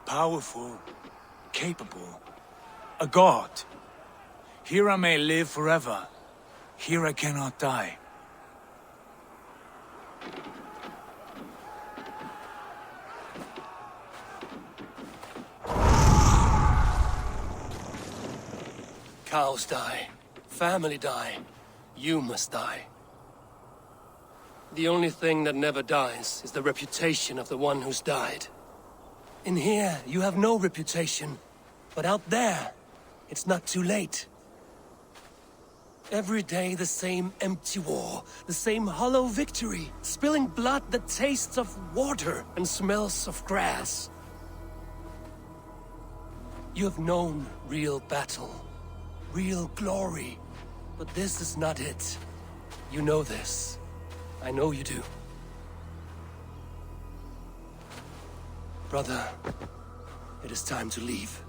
Powerful. Capable. A god. Here I may live forever. Here I cannot die. Cows die. Family die. You must die. The only thing that never dies is the reputation of the one who's died. In here, you have no reputation. But out there, it's not too late. Every day the same empty war, the same hollow victory, spilling blood that tastes of water and smells of grass. You have known real battle. Real glory. But this is not it. You know this. I know you do. Brother, it is time to leave.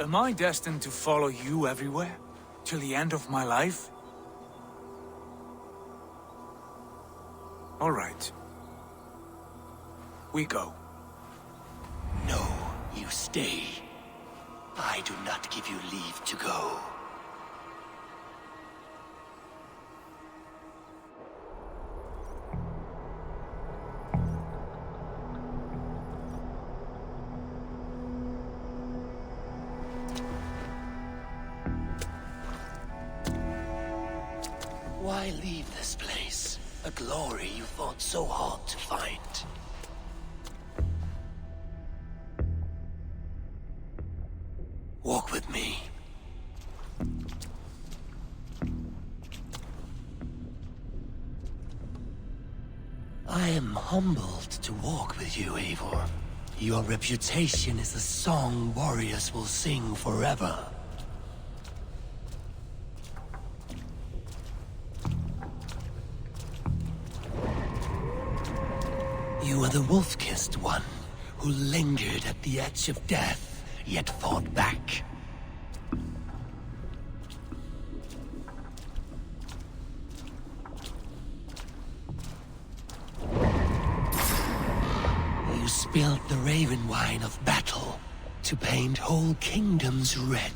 Am I destined to follow you everywhere? Till the end of my life? All right. We go. No, you stay. I do not give you leave to go. Why leave this place? A glory you fought so hard to find. Walk with me. I am humbled to walk with you, Eivor. Your reputation is a song warriors will sing forever. You are the wolf-kissed one, who lingered at the edge of death, yet fought back. You spilled the raven wine of battle to paint whole kingdoms red.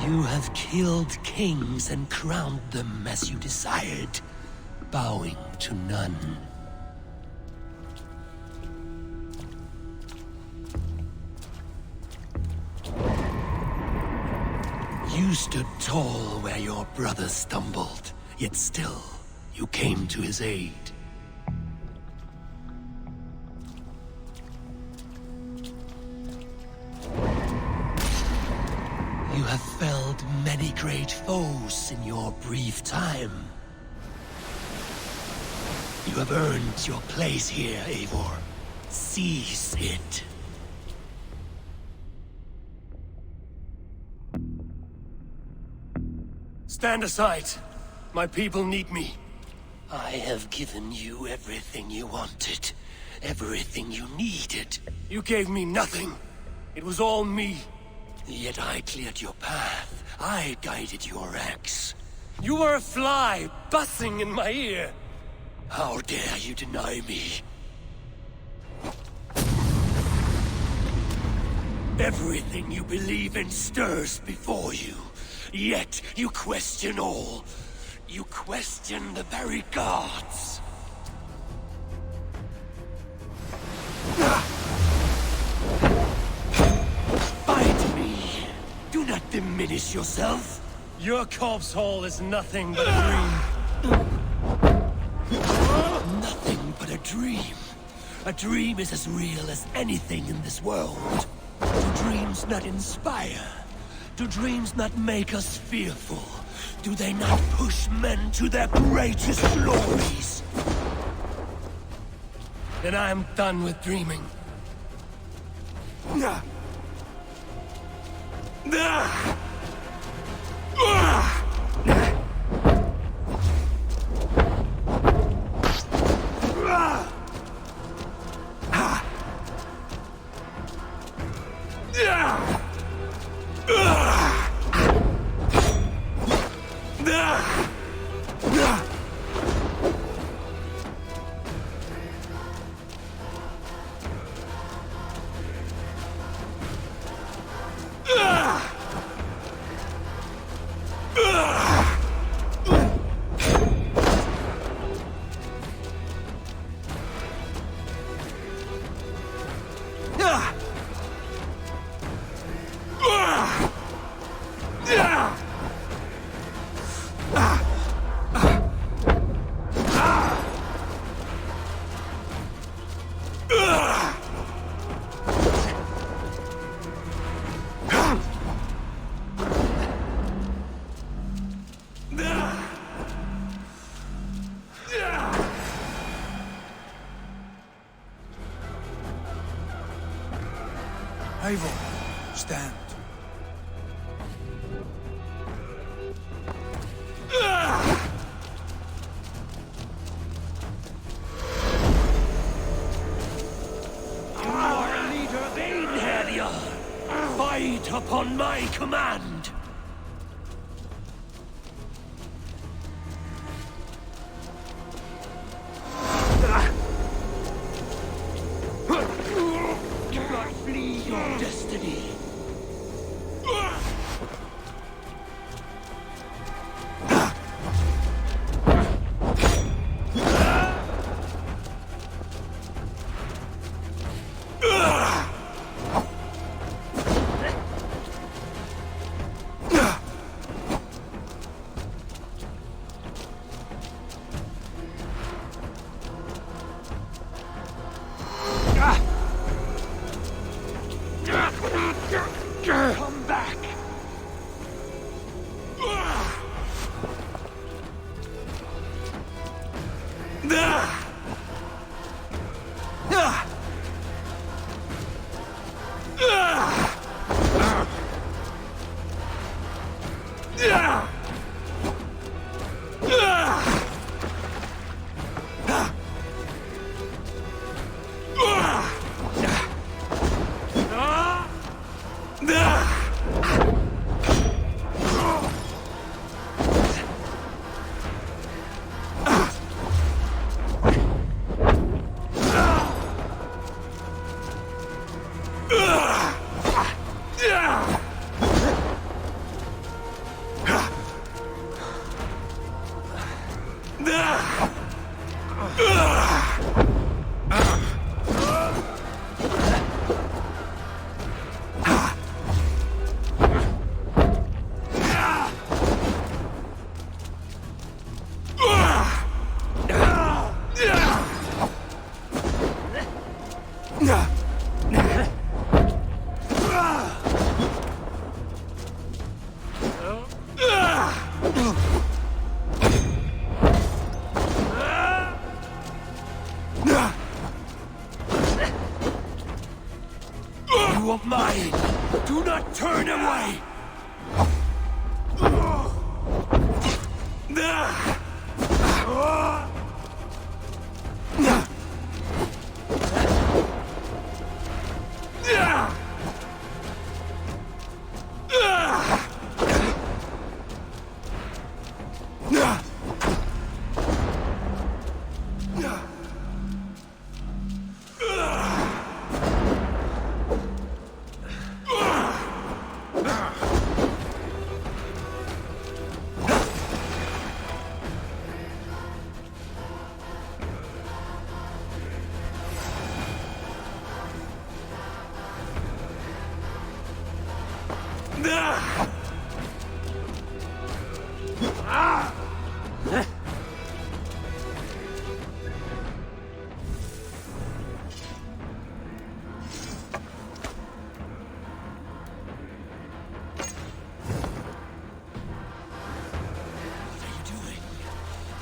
You have killed kings and crowned them as you desired, bowing to none. You stood tall where your brother stumbled, yet still, you came to his aid. You have felled many great foes in your brief time. You have earned your place here, Eivor. Seize it. Stand aside. My people need me. I have given you everything you wanted. Everything you needed. You gave me nothing. It was all me. Yet I cleared your path. I guided your axe. You were a fly, buzzing in my ear. How dare you deny me? Everything you believe in stirs before you. Yet you question all. You question the very gods. Fight me. Do not diminish yourself. Your corpse hole is nothing but a dream. Nothing but a dream. A dream is as real as anything in this world. Do dreams not inspire? Do dreams not make us fearful? Do they not push men to their greatest glories? Then I am done with dreaming. Eivor, stand. You are a leader of Einherjar. Fight upon my command. Do not flee your destiny. Come back! Do not turn away!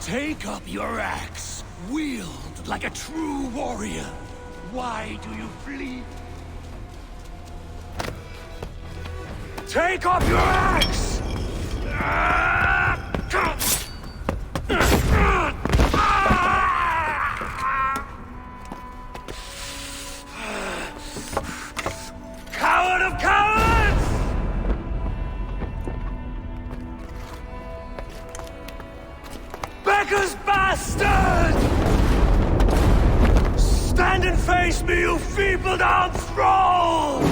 Take up your axe, wield like a true warrior. Why do you flee? Take up your axe! Coward of cowards! Beggar's bastard! Stand and face me, you feeble-down thrall!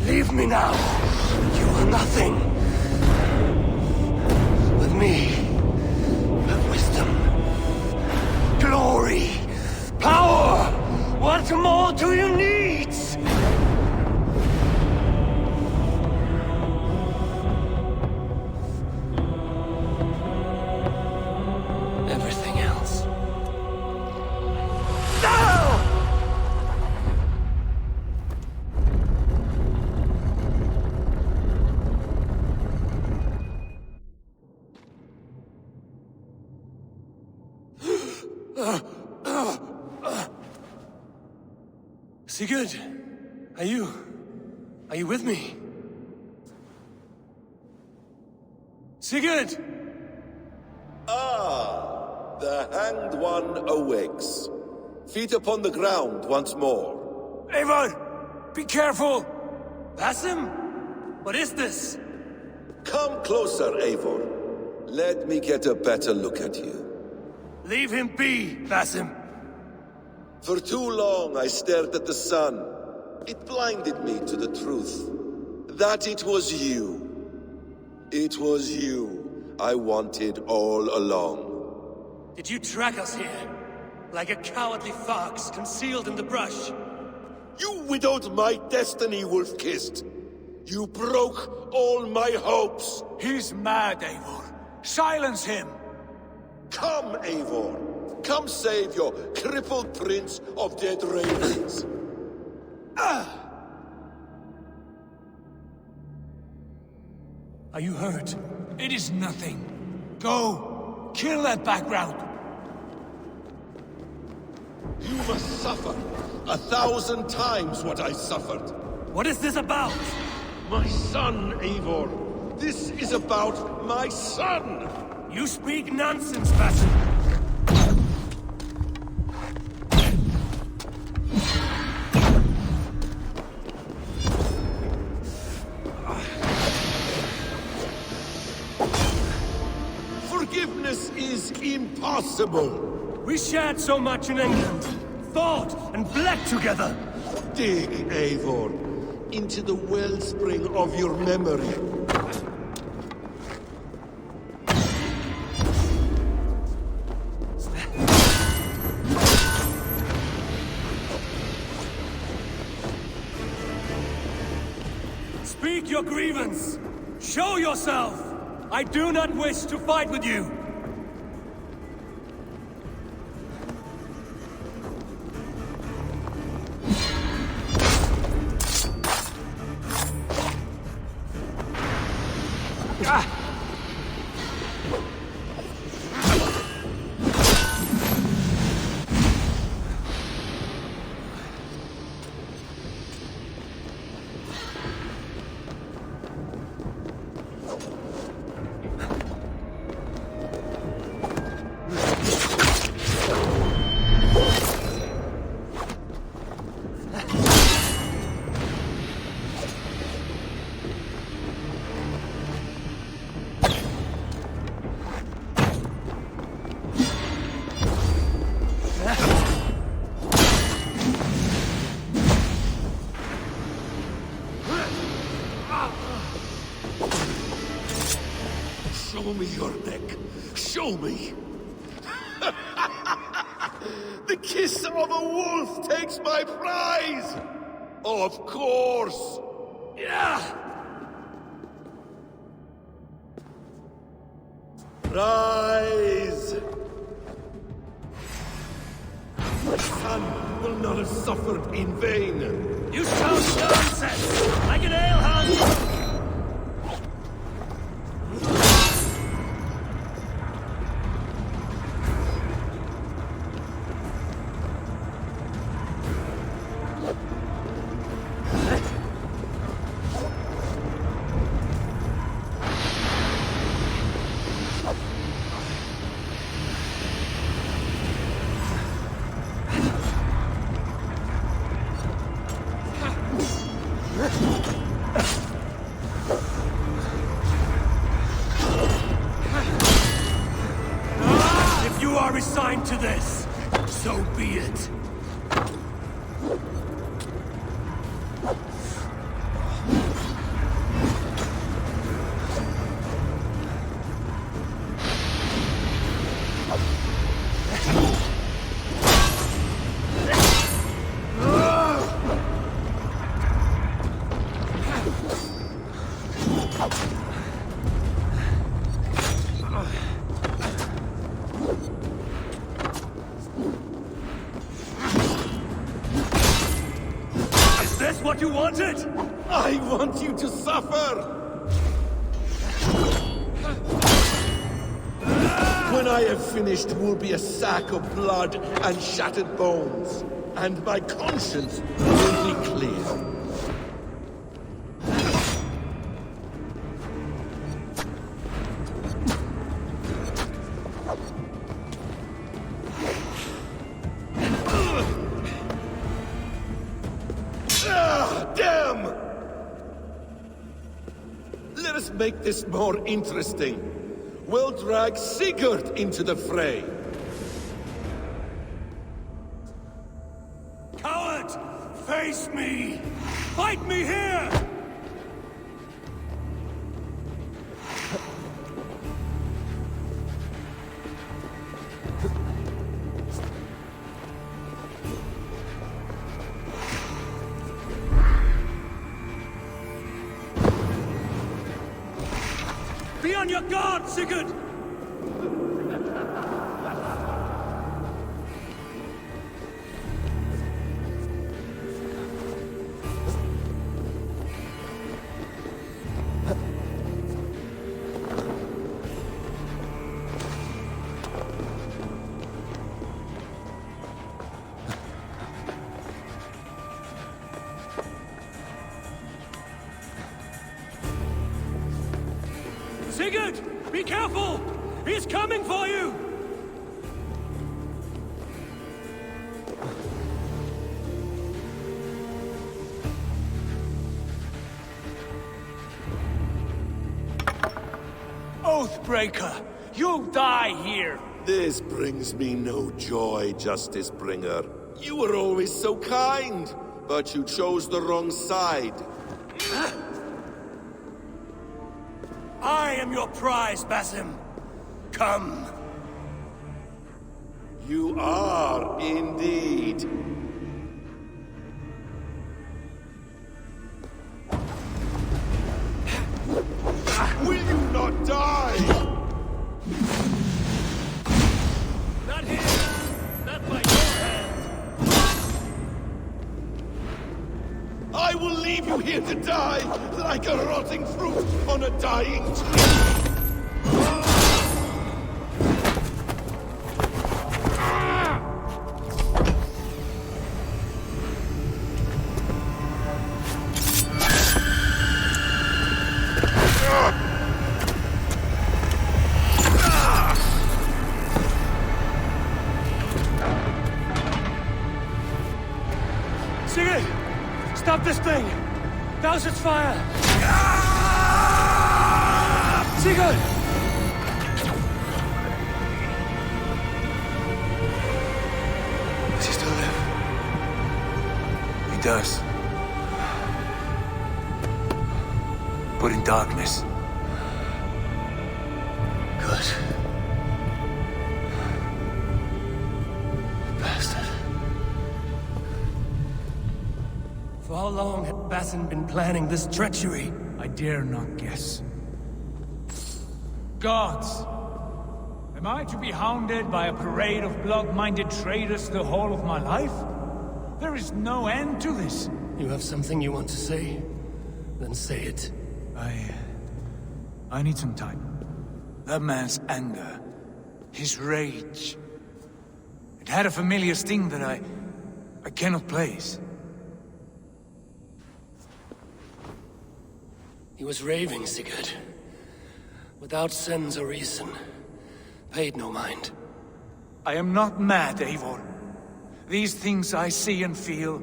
Leave me now. You are nothing. With me, have wisdom, glory, power. What more do you need? Everything else. No! Sigurd, are you with me? Sigurd! Ah, the hanged one awakes. Feet upon the ground once more. Eivor! Be careful! Basim? What is this? Come closer, Eivor. Let me get a better look at you. Leave him be, Basim. For too long I stared at the sun. It blinded me to the truth. That it was you. It was you I wanted all along. Did you track us here? Like a cowardly fox concealed in the brush? You widowed my destiny, wolf-kissed. You broke all my hopes. He's mad, Eivor. Silence him. Come, Eivor. Come save your crippled prince of dead ravens. Are you hurt? It is nothing. Go. Kill that background. You must suffer 1,000 times what I suffered. What is this about? My son, Eivor. This is about my son. You speak nonsense, Basim. Forgiveness is impossible. We shared so much in England. Fought and bled together. Dig, Eivor, into the wellspring of your memory. your grievance! Show yourself! I do not wish to fight with you! Show me your neck. Show me. The kiss of a wolf takes my prize. Of course. Yeah. Rise. My son will not have suffered in vain. You shout nonsense! Like an alehouse! If you are resigned to this, so be it. Is this what you wanted? I want you to suffer! When I have finished, will be a sack of blood and shattered bones, and my conscience will be clear. Damn! Let us make this more interesting. We'll drag Sigurd into the fray. Coward! Face me! Fight me here! Be on your guard, Sigurd! Sigurd! Be careful! He's coming for you! Oathbreaker! You'll die here! This brings me no joy, Justice Bringer. You were always so kind, but you chose the wrong side. I am your prize, Basim. Come. You are indeed. here to die like a rotting fruit on a dying tree. Sigurd! Stop this thing! Douse its fire! Sigurd! Does he still live? He does. But in darkness. Good. Bastard. For how long had Basin been planning this treachery? I dare not guess. Gods! Am I to be hounded by a parade of blood-minded traitors the whole of my life? There is no end to this. You have something you want to say? Then say it. I need some time. That man's anger, his rage. It had a familiar sting that I cannot place. He was raving, Sigurd. Without sense or reason. Paid no mind. I am not mad, Eivor. These things I see and feel,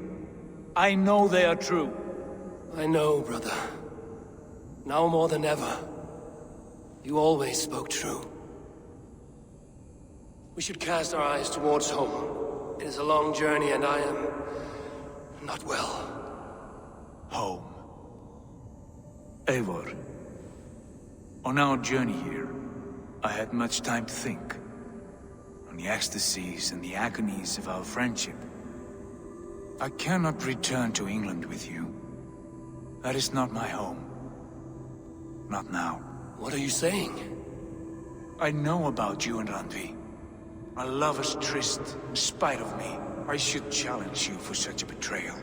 I know they are true. I know, brother. Now more than ever. You always spoke true. We should cast our eyes towards home. It is a long journey and I am... not well. Home. Eivor. On our journey here, I had much time to think. On the ecstasies and the agonies of our friendship. I cannot return to England with you. That is not my home. Not now. What are you saying? I know about you and Randvi. A lover's tryst, in spite of me. I should challenge you for such a betrayal.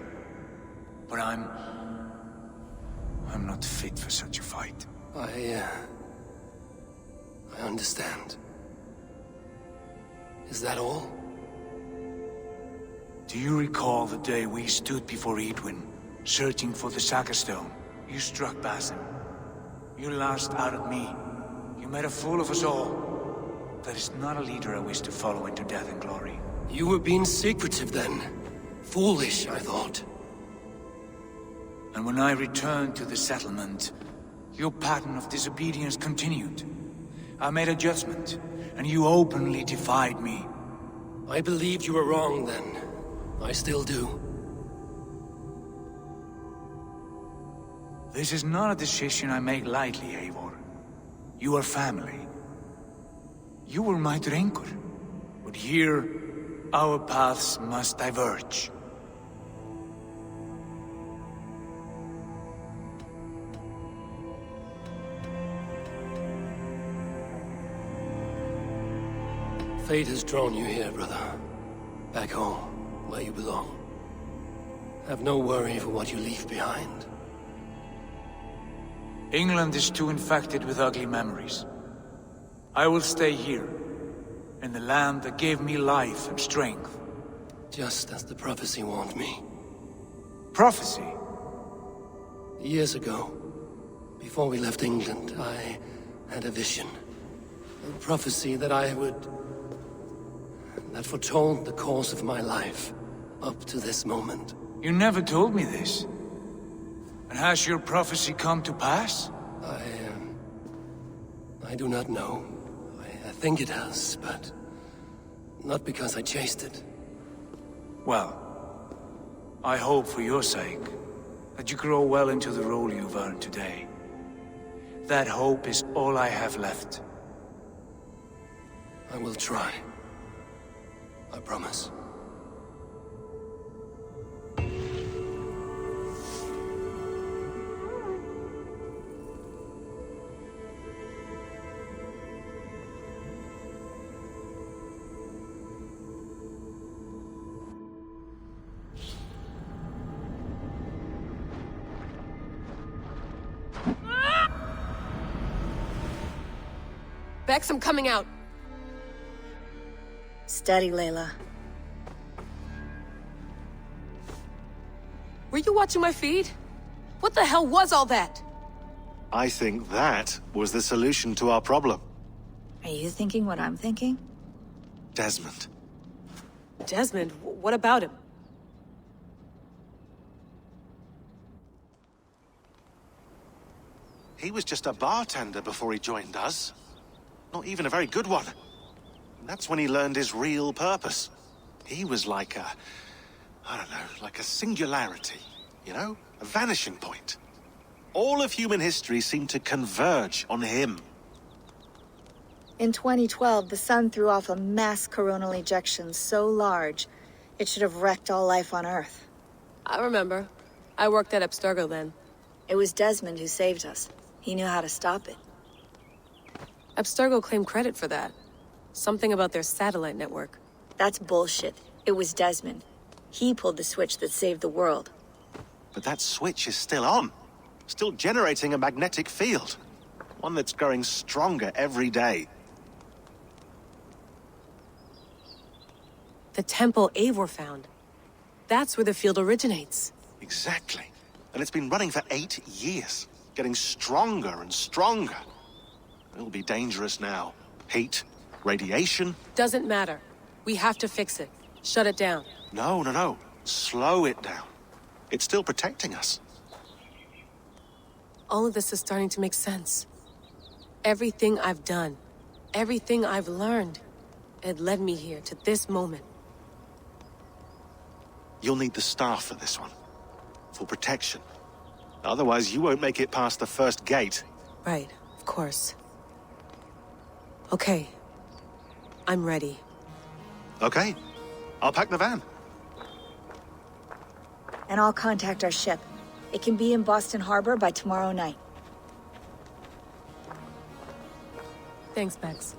But I'm not fit for such a fight. I understand. Is that all? Do you recall the day we stood before Edwin, searching for the Saga Stone? You struck Basim. You laughed out at me. You made a fool of us all. That is not a leader I wish to follow into death and glory. You were being secretive then. Foolish, I thought. And when I returned to the settlement, your pattern of disobedience continued. I made a judgment, and you openly defied me. I believed you were wrong then. I still do. This is not a decision I make lightly, Eivor. You are family. You were my drinker. But here, our paths must diverge. Fate has drawn you here, brother. Back home, where you belong. Have no worry for what you leave behind. England is too infected with ugly memories. I will stay here, in the land that gave me life and strength. Just as the prophecy warned me. Prophecy? Years ago, before we left England, I had a vision. A prophecy that that foretold the course of my life, up to this moment. You never told me this. And has your prophecy come to pass? I do not know. I think it has, but not because I chased it. Well, I hope for your sake that you grow well into the role you've earned today. That hope is all I have left. I will try. I promise. Bex, I'm coming out. Steady, Layla. Were you watching my feed? What the hell was all that? I think that was the solution to our problem. Are you thinking what I'm thinking? Desmond. Desmond? What about him? He was just a bartender before he joined us. Not even a very good one. And that's when he learned his real purpose. He was like a... I don't know, like a singularity, you know? A vanishing point. All of human history seemed to converge on him. In 2012, the sun threw off a mass coronal ejection so large, it should have wrecked all life on Earth. I remember. I worked at Abstergo then. It was Desmond who saved us. He knew how to stop it. Abstergo claimed credit for that. Something about their satellite network. That's bullshit. It was Desmond. He pulled the switch that saved the world. But that switch is still on. Still generating a magnetic field. One that's growing stronger every day. The temple Eivor found. That's where the field originates. Exactly. And it's been running for 8 years. Getting stronger and stronger. It'll be dangerous now. Heat, radiation. Doesn't matter. We have to fix it. Shut it down. No. Slow it down. It's still protecting us. All of this is starting to make sense. Everything I've done, everything I've learned, it led me here to this moment. You'll need the staff for this one. For protection. Otherwise, you won't make it past the first gate. Right, of course. Okay. I'm ready. Okay. I'll pack the van. And I'll contact our ship. It can be in Boston Harbor by tomorrow night. Thanks, Bex.